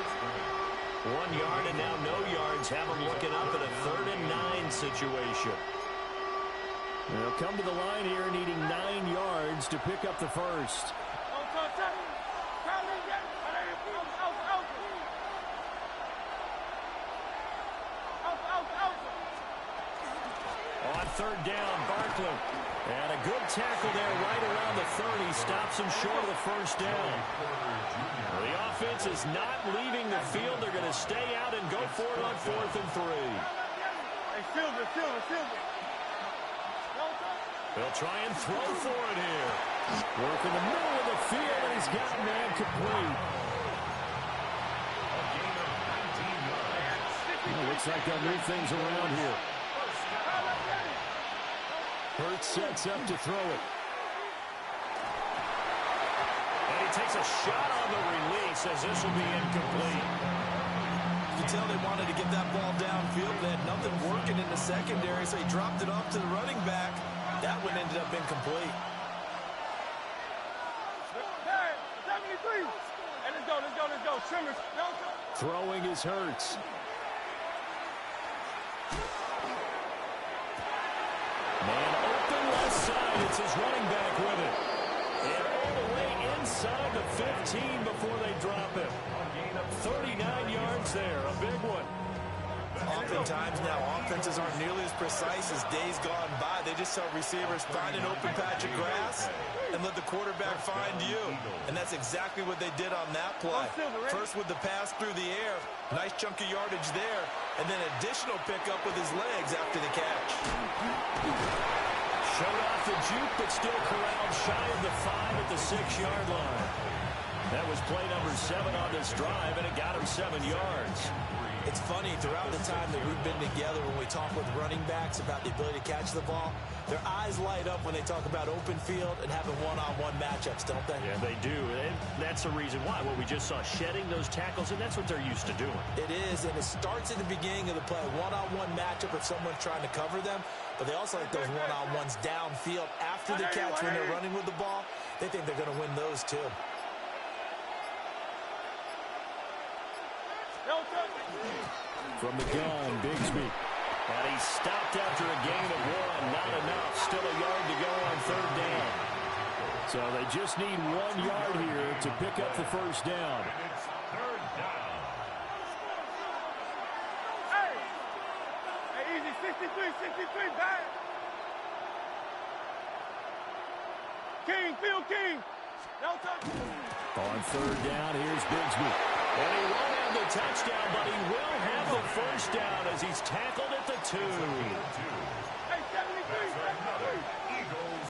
1 yard and now no yards. Have him looking up at a 3rd and 9 situation. They'll come to the line here needing 9 yards to pick up the first. On 3rd down, Barkley. And a good tackle there right around the 30. Stops him short of the first down. The offense is not leaving the field. They're going to stay out and go for it on 4th and 3. Hey, Silver. They'll try and throw for it here. Work in the middle of the field, and he's got a man complete. Looks like they'll move things around here. Hurts sets up to throw it. And he takes a shot on the release as this will be incomplete. You can tell they wanted to get that ball downfield. They had nothing working in the secondary, so he dropped it off to the running back. That one ended up incomplete. Hey, 73. Hey, let's go. Trimmers. Throwing is Hurts. Man open left side. It's his running back with it. And all the way inside the 15 before they drop him. 39 yards there. A big one. oftentimes now offenses aren't nearly as precise as days gone by. They just tell receivers, find an open patch of grass and let the quarterback find you. And that's exactly what they did on that play. First with the pass through the air, nice chunk of yardage there, and then additional pickup with his legs after the catch. Showed off the juke, but still corralled shy of the 5 at the 6-yard line. That was play number 7 on this drive, and it got him 7 yards. It's funny, throughout the time that we've been together, when we talk with running backs about the ability to catch the ball, their eyes light up when they talk about open field and having one-on-one matchups, don't they? Yeah, they do. And that's the reason why. Well, we just saw shedding those tackles, and that's what they're used to doing. It is, and it starts at the beginning of the play. One-on-one matchup if someone's trying to cover them, but they also like those one-on-ones downfield after the catch when they're running with the ball. They think they're going to win those, too. From the gun, Bigsby. And he's stopped after a gain of 1. Not enough. Still a yard to go on 3rd down. So they just need 1 yard here to pick up the first down. It's 3rd down. Hey, easy, 63, back. King, Phil King. No touch. On 3rd down, here's Bigsby. And he won't have the touchdown, but he will have the first down as he's tackled at the 2. Hey, 73, 73. Eagles.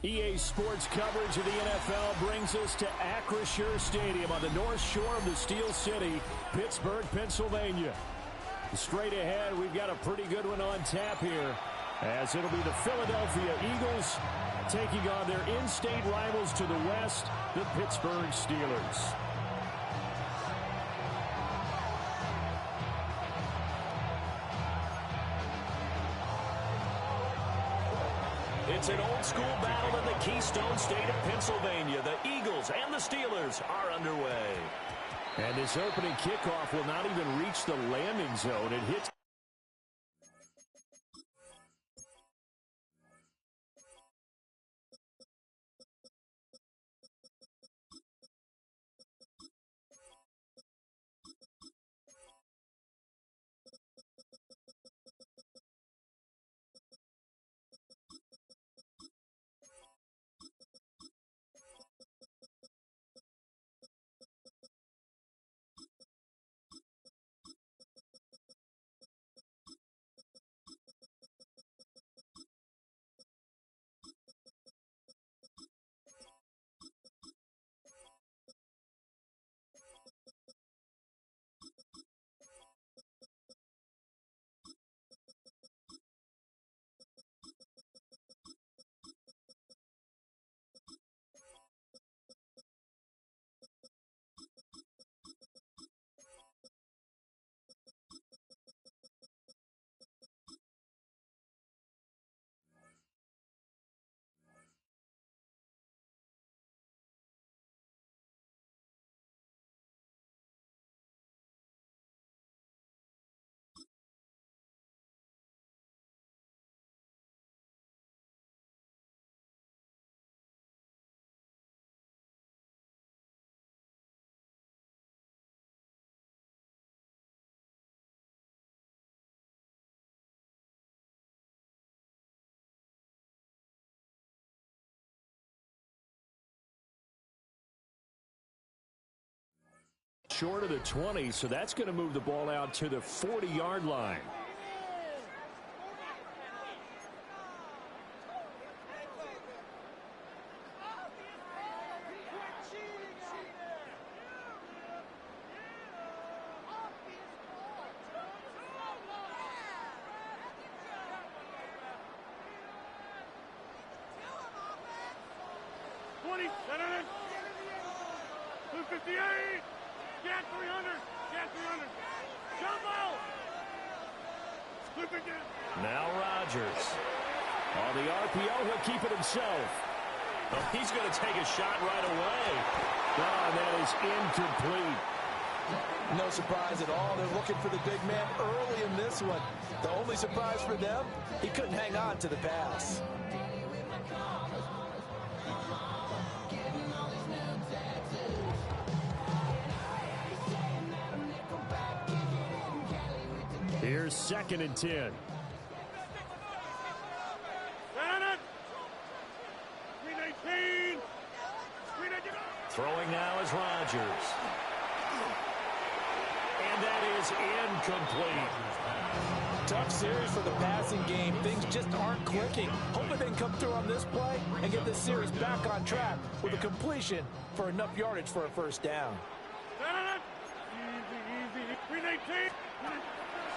EA Sports coverage of the NFL brings us to Acrisure Stadium on the north shore of the Steel City, Pittsburgh, Pennsylvania. Straight ahead, we've got a pretty good one on tap here, as it'll be the Philadelphia Eagles taking on their in-state rivals to the west, the Pittsburgh Steelers. It's an old-school battle in the Keystone State of Pennsylvania. The Eagles and the Steelers are underway. And this opening kickoff will not even reach the landing zone. It hits short of the 20, so that's going to move the ball out to the 40-yard line. Now Rodgers. On the RPO, he'll keep it himself. Oh, he's going to take a shot right away. Oh, that is incomplete. No surprise at all. They're looking for the big man early in this one. The only surprise for them, he couldn't hang on to the pass. Here's 2nd and 10. Throwing now is Rodgers. And that is incomplete. Tough series for the passing game. Things just aren't clicking. Hoping they can come through on this play and get this series back on track with a completion for enough yardage for a first down.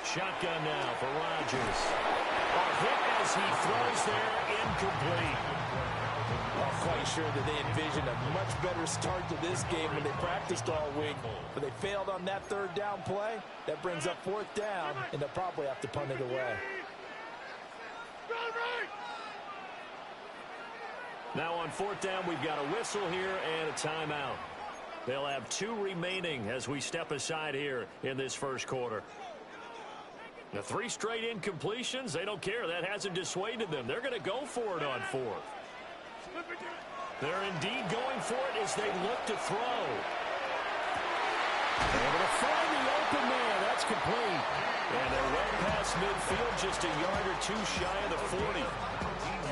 Shotgun now for Rodgers. A hit as he throws there, incomplete. Not quite sure that they envisioned a much better start to this game when they practiced all week, but they failed on that 3rd down play. That brings up 4th down, and they'll probably have to punt it away. Now on 4th down, we've got a whistle here and a timeout. They'll have 2 remaining as we step aside here in this first quarter. The 3 straight incompletions, they don't care. That hasn't dissuaded them. They're going to go for it on 4th. They're indeed going for it as they look to throw. Able to find the open man. That's complete. And they're well past midfield, just a yard or 2 shy of the 40.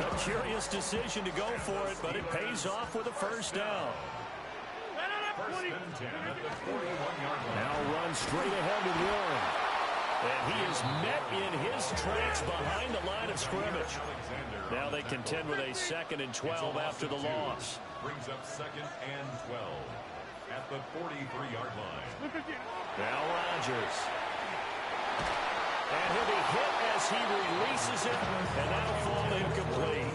A curious decision to go for it, but it pays off with a first down. First and 10 at the 41-yard line. Now run straight ahead with Warren. And he is met in his tracks behind the line of scrimmage. Now they contend with a 2nd and 12 after the loss. Brings up 2nd and 12 at the 43-yard line. Now Rodgers. And he'll be hit as he releases it, and that'll fall incomplete.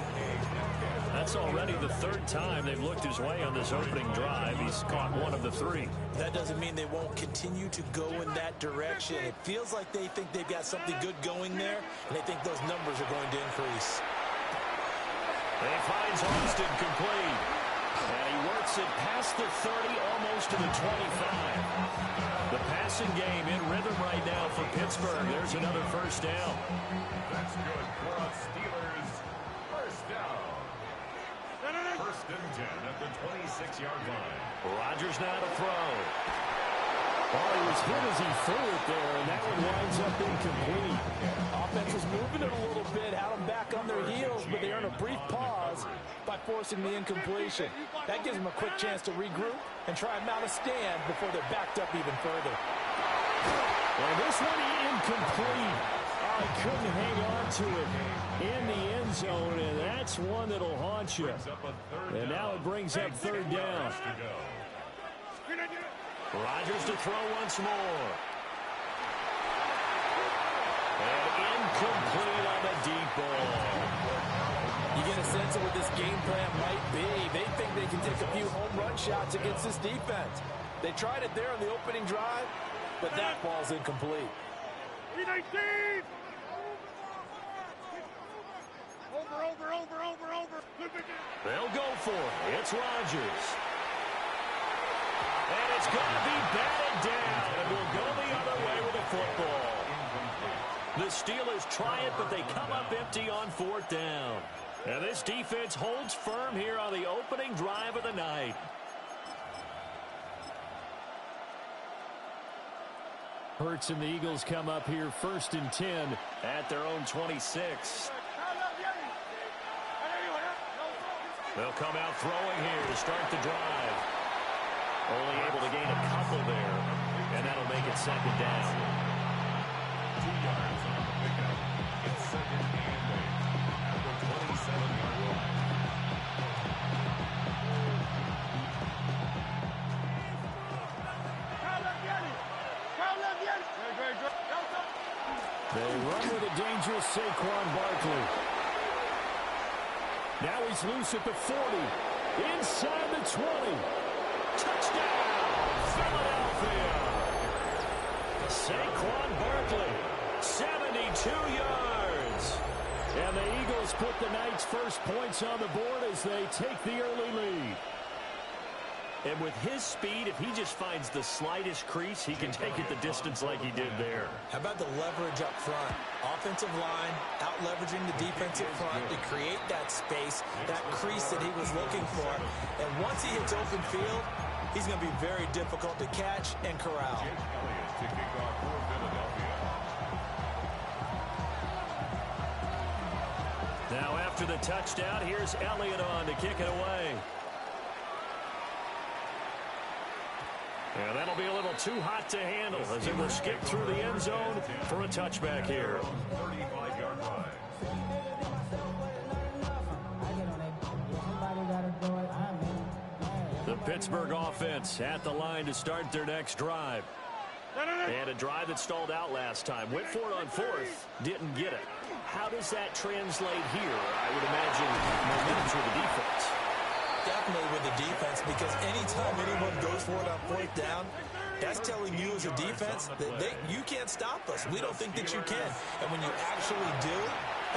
That's already the 3rd time they've looked his way on this opening drive. He's caught 1 of the 3. That doesn't mean they won't continue to go in that direction. It feels like they think they've got something good going there, and they think those numbers are going to increase. And he finds Austin complete. And he works it past the 30, almost to the 25. The passing game in rhythm right now for Pittsburgh. There's another first down. That's good for a Steelers first down. First and 10 at the 26-yard line. Rodgers now to throw. Oh, he was hit as he threw it there, and that one winds up incomplete. Offense was moving it a little bit, had them back on their heels, but they earn a brief pause by forcing the incompletion. That gives them a quick chance to regroup and try and mount a stand before they're backed up even further. And this one incomplete. Oh, he couldn't hang on to it in the end zone, and that's one that'll haunt you. And now it brings up 3rd down. Rodgers to throw once more. And incomplete on the deep ball. You get a sense of what this game plan might be. They think they can take a few home run shots against this defense. They tried it there on the opening drive, but that ball's incomplete. They'll go for it. It's Rodgers. And it's going to be batted down, and we'll go the other way with the football. The Steelers try it, but they come up empty on 4th down. And this defense holds firm here on the opening drive of the night. Hurts and the Eagles come up here 1st and 10 at their own 26. They'll come out throwing here to start the drive. Only able to gain a couple there. And that'll make it second down. 2 yards on the pickup. It's second and 8 at the 27-yard line. They run with a dangerous Saquon Barkley. Now he's loose at the 40. Inside the 20. Touchdown, Philadelphia. Saquon Barkley, 72 yards. And the Eagles put the Knights' first points on the board as they take the early lead. And with his speed, if he just finds the slightest crease, he can take it the distance like he did there. How about the leverage up front? Offensive line out-leveraging the defensive front to create that space, that crease that he was looking for. And once he hits open field, he's going to be very difficult to catch and corral. To kick off for Philadelphia. Now after the touchdown, here's Elliott on to kick it away. And that'll be a little too hot to handle as it will skip through the end zone for a touchback here. 35-yard line. The Pittsburgh offense at the line to start their next drive. And a drive that stalled out last time. Went for it on fourth, didn't get it. How does that translate here? I would imagine momentum for the defense. Definitely with the defense, because anytime anyone goes for it on fourth down, that's telling you as a defense that you can't stop us. We don't think that you can. And when you actually do,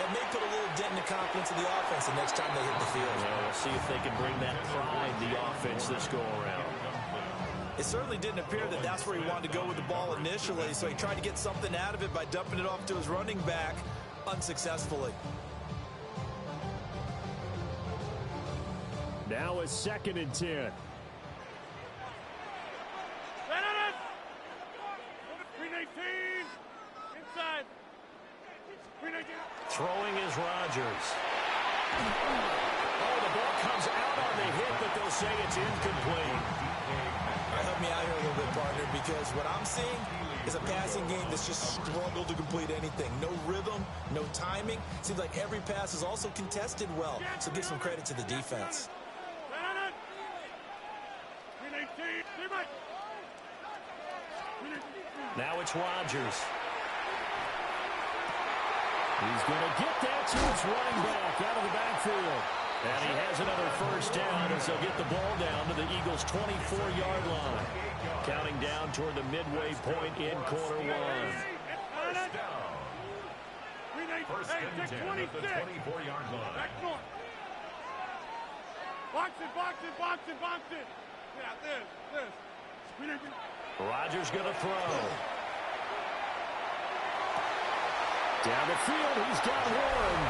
that may put a little dent in the confidence of the offense the next time they hit the field. Well, we'll see if they can bring that pride to the offense this go-around. It certainly didn't appear that that's where he wanted to go with the ball initially, so he tried to get something out of it by dumping it off to his running back unsuccessfully. Now a 2nd and 10. Throwing is Rodgers. Oh, the ball comes out on the hit, but they'll say it's incomplete. Help me out here a little bit, partner, because what I'm seeing is a passing game that's just struggled to complete anything. No rhythm, no timing. Seems like every pass is also contested well, so give some credit to the defense. Now it's Rodgers. He's going to get that to his running back out of the backfield. And he has another first down as they'll get the ball down to the Eagles' 24-yard line. Counting down toward the midway point in quarter one. First down. First and 10 at the 24-yard line. Box it. Yeah, this. Rodgers going to throw. Down the field, he's got one.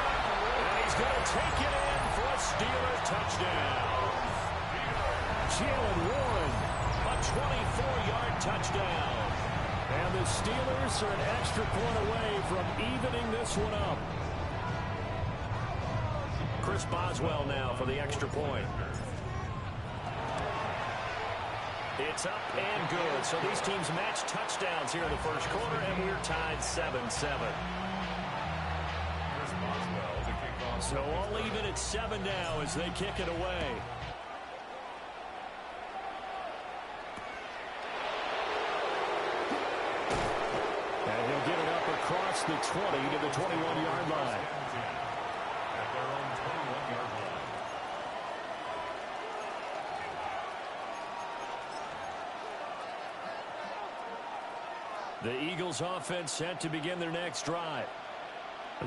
And he's going to take it in for a Steeler touchdown. Jalen Warren, a 24-yard touchdown. And the Steelers are an extra point away from evening this one up. Chris Boswell now for the extra point. It's up and good. So these teams match touchdowns here in the first quarter, and we're tied 7-7. So all even at 7 now as they kick it away. And he'll get it up across the 20 to the 21-yard line. At their own 21-yard line. The Eagles offense set to begin their next drive.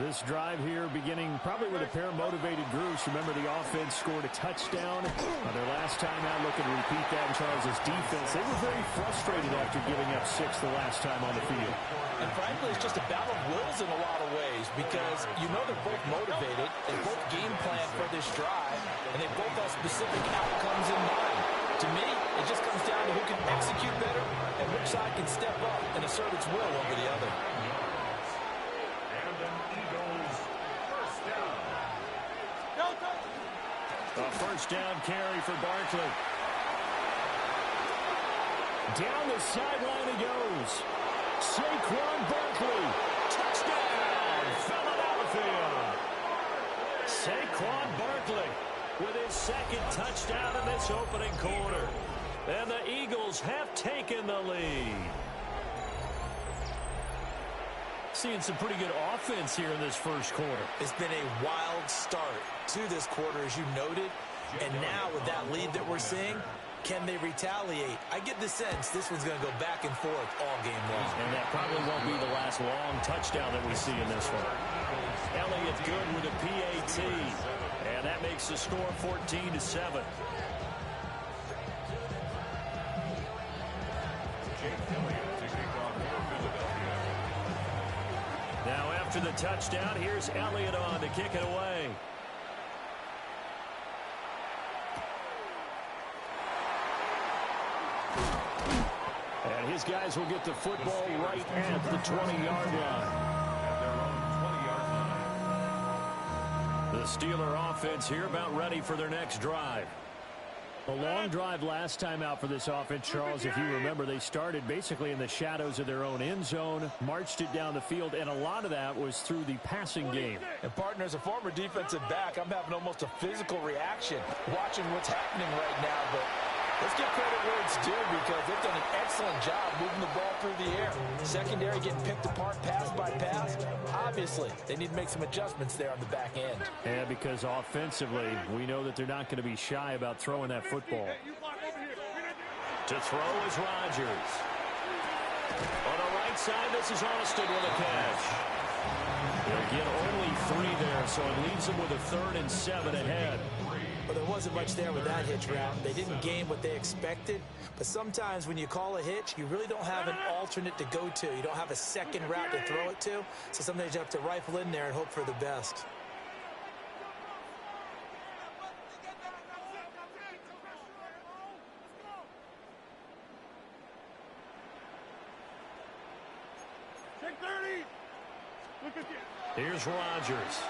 This drive here beginning probably with a pair of motivated groups. Remember, the offense scored a touchdown their last time out, looking to repeat that in Charles' defense. They were very frustrated after giving up 6 the last time on the field. And frankly, it's just a battle of wills in a lot of ways, because you know they're both motivated, they both game plan for this drive, and they both have specific outcomes in mind. To me, it just comes down to who can execute better and which side can step up and assert its will over the other. A first down carry for Barkley. Down the sideline he goes. Saquon Barkley. Touchdown, Philadelphia. Saquon Barkley with his second touchdown in this opening quarter. And the Eagles have taken the lead. Seeing some pretty good offense here in this first quarter. It's been a wild start to this quarter, as you noted. And now with that lead that we're seeing, can they retaliate? I get the sense this one's going to go back and forth all game long. And that probably won't be the last long touchdown that we see in this one. Elliott good with a PAT. And that makes the score 14-7. Now after the touchdown, here's Elliott on to kick it away. And his guys will get the football right at the 20-yard line. The Steeler offense here about ready for their next drive. A long drive last time out for this offense, Charles. If you remember, they started basically in the shadows of their own end zone, marched it down the field, and a lot of that was through the passing game. And, partner, as a former defensive back, I'm having almost a physical reaction watching what's happening right now. But let's give credit where it's due because they've done an excellent job moving the ball through the air. Secondary getting picked apart pass by pass. Obviously, they need to make some adjustments there on the back end. And because offensively, we know that they're not going to be shy about throwing that football. To throw is Rodgers. On the right side, this is Austin with a catch. They'll get only 3 there, so it leaves them with a 3rd and 7 ahead. Well, there wasn't much there with that hitch route. They didn't gain what they expected. But sometimes when you call a hitch, you really don't have an alternate to go to. You don't have a second route to throw it to. So sometimes you have to rifle in there and hope for the best. Here's Rodgers.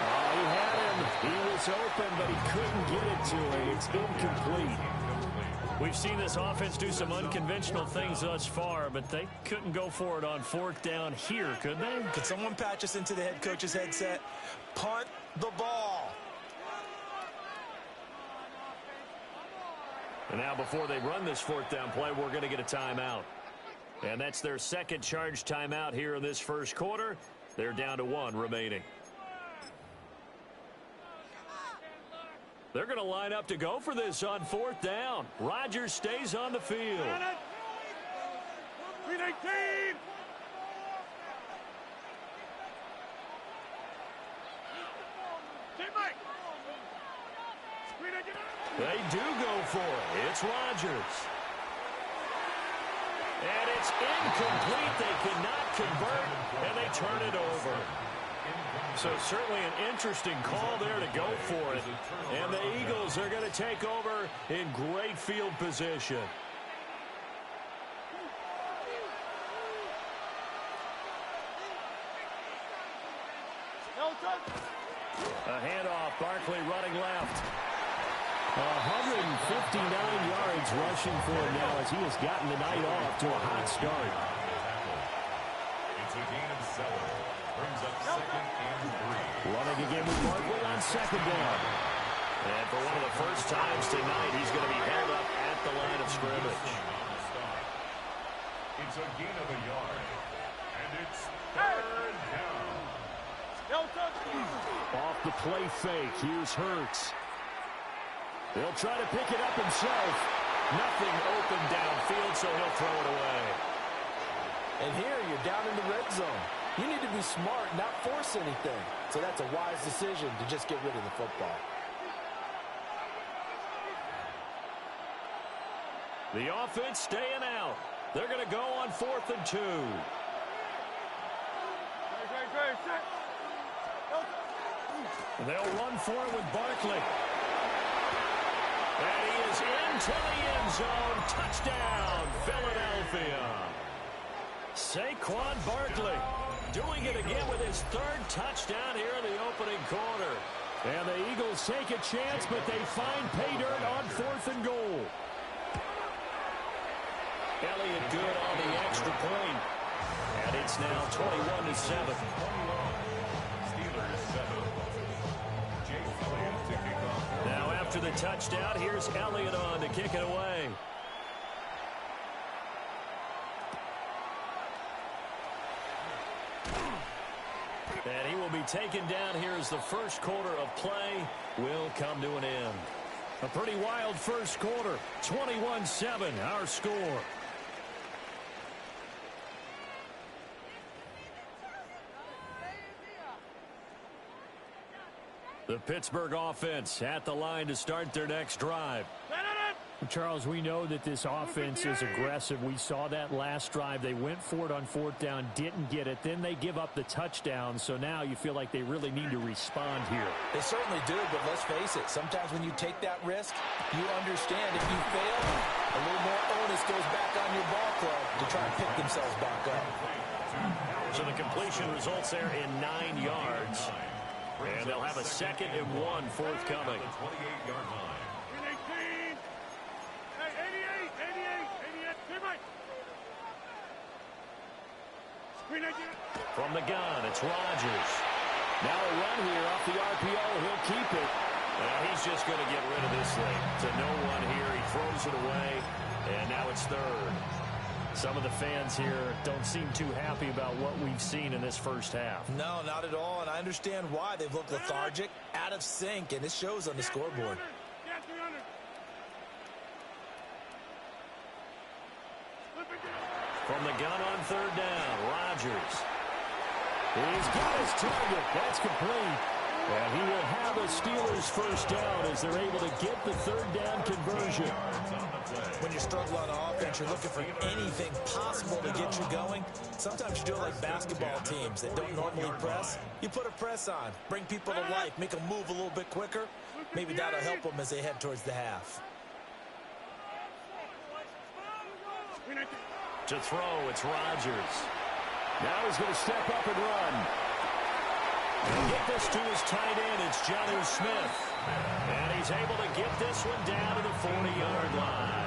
Oh, he had him. He was open, but he couldn't get it to him. It's incomplete. We've seen this offense do some unconventional things thus far, but they couldn't go for it on 4th down here, could they? Could someone patch us into the head coach's headset? Punt the ball. And now before they run this 4th down play, we're going to get a timeout. And that's their second charge timeout here in this first quarter. They're down to 1 remaining. They're going to line up to go for this on 4th down. Rodgers stays on the field. They do go for it. It's Rodgers. And it's incomplete. They cannot convert, and they turn it over. So certainly an interesting call there to go for it. And the Eagles are going to take over in great field position. A handoff, Barkley running left. 159 yards rushing for him now as he has gotten the night off to a hot start. It's a gain of 7. Brings up 2nd and 3. Running again with Barkley on 2nd down. And for one of the first times tonight, he's going to be held up at the line of scrimmage. It's a gain of a yard. And it's 3rd down. Off the play fake, here's Hurts. He'll try to pick it up himself. Nothing open downfield, so he'll throw it away. And here you're down in the red zone. You need to be smart, not force anything. So that's a wise decision to just get rid of the football. The offense staying out. They're going to go on 4th and 2. They'll run for it with Barkley. And he is into the end zone. Touchdown, Philadelphia. Saquon Barkley doing it again with his 3rd touchdown here in the opening quarter. And the Eagles take a chance, but they find pay dirt on 4th and goal. Elliott good on the extra point. And it's now 21-7. Now after the touchdown, here's Elliott on to kick it away. And he will be taken down here as the first quarter of play will come to an end. A pretty wild first quarter. 21-7, our score. The Pittsburgh offense at the line to start their next drive. Charles, we know that this offense is aggressive. We saw that last drive. They went for it on fourth down, didn't get it. Then they give up the touchdown. So now you feel like they really need to respond here. They certainly do, but let's face it. Sometimes when you take that risk, you understand if you fail, a little more onus goes back on your ball club to try and pick themselves back up. So the completion results there in 9 yards. And they'll have a 2nd and 1 forthcoming. 28-yard line. From the gun, it's Rodgers. Now a run here off the RPO. He'll keep it. He's just going to get rid of this thing. To no one here. He throws it away. And now it's 3rd. Some of the fans here don't seem too happy about what we've seen in this first half. No, not at all. And I understand why. They've looked lethargic, out of sync, and it shows on the scoreboard. From the gun on 3rd down, Rodgers. He's got his target. That's complete. And he will have a Steelers first down as they're able to get the 3rd down conversion. When you struggle on offense, you're looking for anything possible to get you going. Sometimes you do it like basketball teams that don't normally press. You put a press on, bring people to life, make them move a little bit quicker. Maybe that'll help them as they head towards the half. To throw, it's Rodgers. Now he's going to step up and run. And get this to his tight end. It's Jonnu Smith. And he's able to get this one down to the 40-yard line.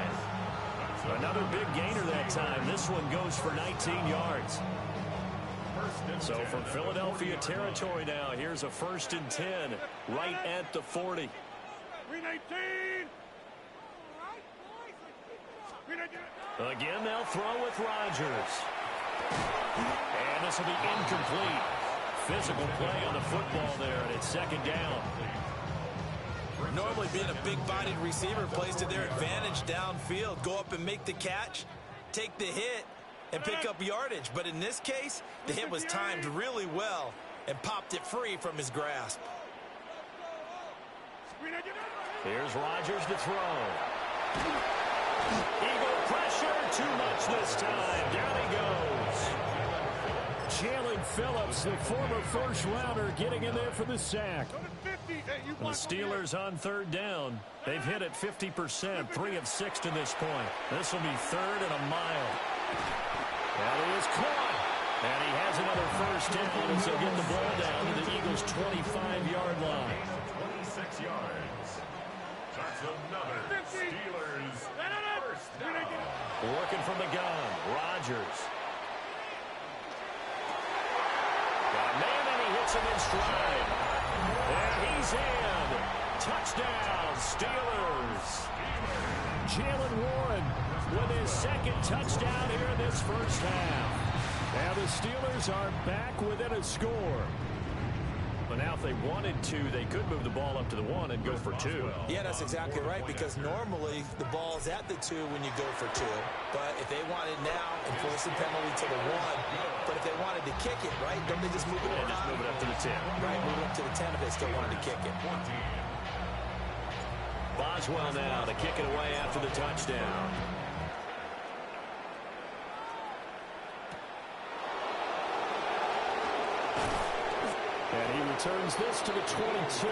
Another big gainer that time. This one goes for 19 yards. So from Philadelphia territory now, here's a 1st and 10 right at the 40. Again, they'll throw with Rodgers. And this will be incomplete. Physical play on the football there, and it's 2nd down. Normally being a big-bodied receiver plays to their advantage downfield. Go up and make the catch, take the hit, and pick up yardage. But in this case, the hit was timed really well and popped it free from his grasp. Here's Rodgers to throw. Eagle pressure, too much this time. Down he goes. Jalen Phillips, the former first-rounder, getting in there for the sack. The Steelers on 3rd down. They've hit it 50%, 3 of 6 to this point. This will be 3rd and a mile. And he is caught. And he has another first down as he'll get the ball down to the Eagles' 25-yard line. 26 yards. That's another Steelers first down. Working from the gun, Rodgers. Got a man, and he hits him in stride. And he's in. Touchdown, Steelers. Jalen Warren with his 2nd touchdown here in this first half. Now the Steelers are back within a score. But now if they wanted to, they could move the ball up to the 1 and go for 2. Yeah, that's exactly right, because normally the ball's at the 2 when you go for 2. But if they wanted now, enforce the penalty to the 1. But if they wanted to kick it, right, don't they just move it around? Just move it up to the 10. Right, move it up to the 10 if they still wanted to kick it. Boswell now to kick it away after the touchdown. And he returns this to the 22.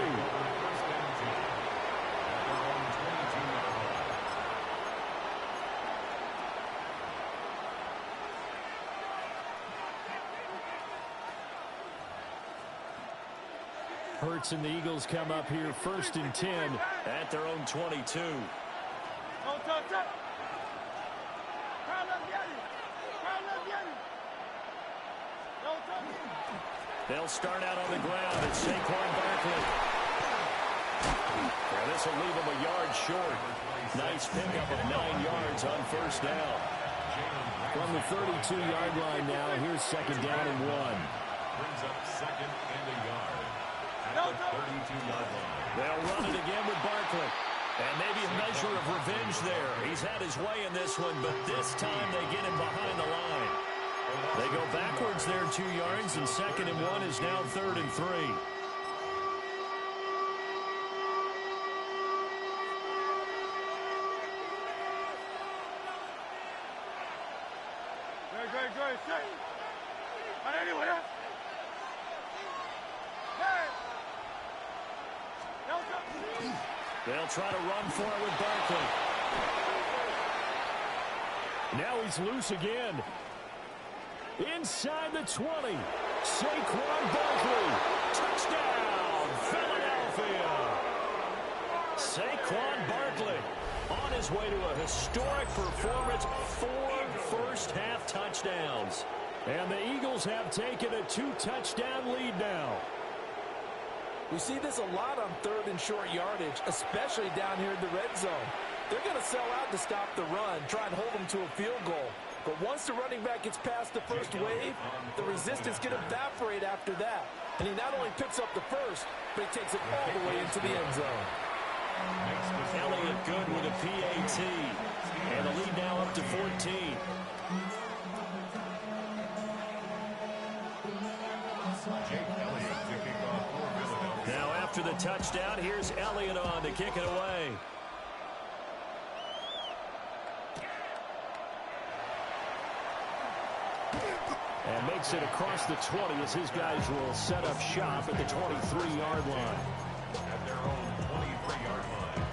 Hurts and the Eagles come up here 1st and 10 at their own 22. They'll start out on the ground. It's Saquon Barkley. And this will leave him a yard short. Nice pickup of 9 yards on first down. From the 32-yard line now, here's second down and 1. Brings up second and a yard at the 32-yard line. They'll run it again with Barkley. And maybe a measure of revenge there. He's had his way in this one, but this time they get him behind the line. They go backwards there 2 yards, and second and 1 is now third and 3. Great. They'll try to run for it with Barkley. Now he's loose again. Inside the 20. Saquon Barkley. Touchdown, Philadelphia. Saquon Barkley on his way to a historic performance. 4 first-half touchdowns. And the Eagles have taken a 2-touchdown lead now. We see this a lot on third and short yardage, especially down here in the red zone. They're going to sell out to stop the run, try and hold them to a field goal. But once the running back gets past the first wave, the resistance can evaporate after that. And he not only picks up the first, but he takes it all the way into the end zone. Elliott good with a PAT. And the lead now up to 14. Now after the touchdown, here's Elliott on to kick it away. And makes it across the 20 as his guys will set up shop at the 23-yard line. At their own 23-yard line.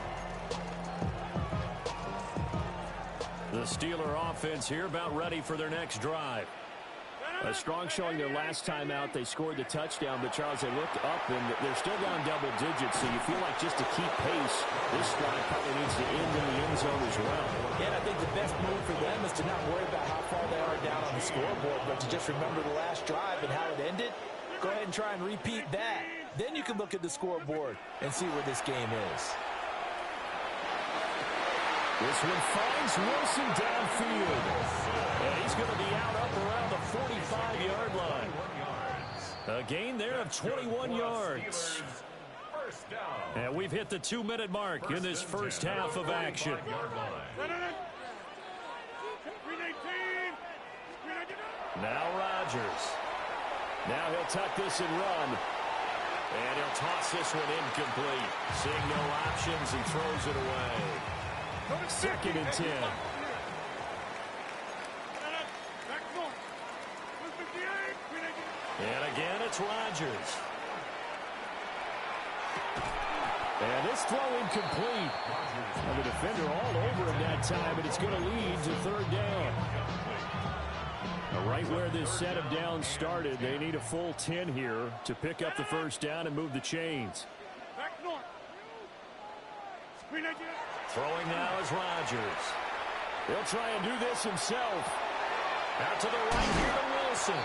The Steeler offense here about ready for their next drive. A strong showing their last time out. They scored the touchdown, but Charles, they looked up, and they're still down double digits, so you feel like just to keep pace, this drive probably needs to end in the end zone as well. And I think the best move for them is to not worry about how far they are down on the scoreboard, but to just remember the last drive and how it ended. Go ahead and try and repeat that. Then you can look at the scoreboard and see where this game is. This one finds Wilson downfield. And he's going to be out up around the 45-yard line. A gain there of 21 yards. And we've hit the 2-minute mark in this first half of action. Now Rodgers. Now he'll tuck this and run. And he'll toss this one incomplete. Seeing no options, he throws it away. Second and 10. And again, it's Rodgers. And this throw incomplete. And the defender all over him that time, and it's going to lead to third down. Right where this set of downs started, they need a full 10 here to pick up the first down and move the chains. Throwing now is Rodgers. He'll try and do this himself. Out to the right here to Wilson.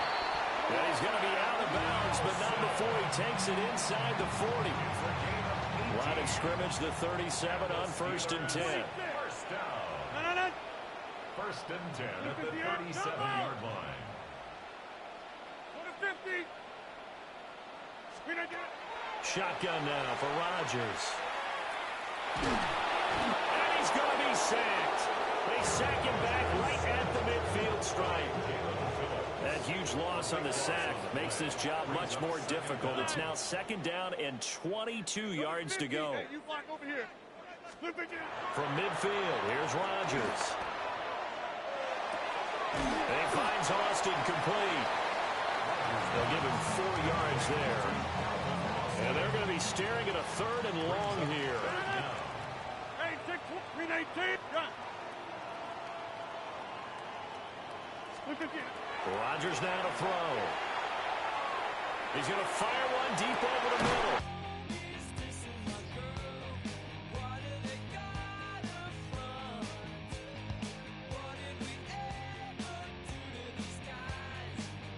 And he's going to be out of bounds, but not before he takes it inside the 40. Line of scrimmage, the 37 on first and 10. First down. First and 10 at the 37-yard line. Shotgun now for Rodgers. And he's going to be sacked. They sack him back right at the midfield stripe. That huge loss on the sack makes this job much more difficult. It's now second down and 22 yards to go. From midfield, here's Rodgers. And he finds Austin complete. They'll give him 4 yards there. And they're going to be staring at a third and long here. Rodgers now to throw. He's going to fire one deep over the middle.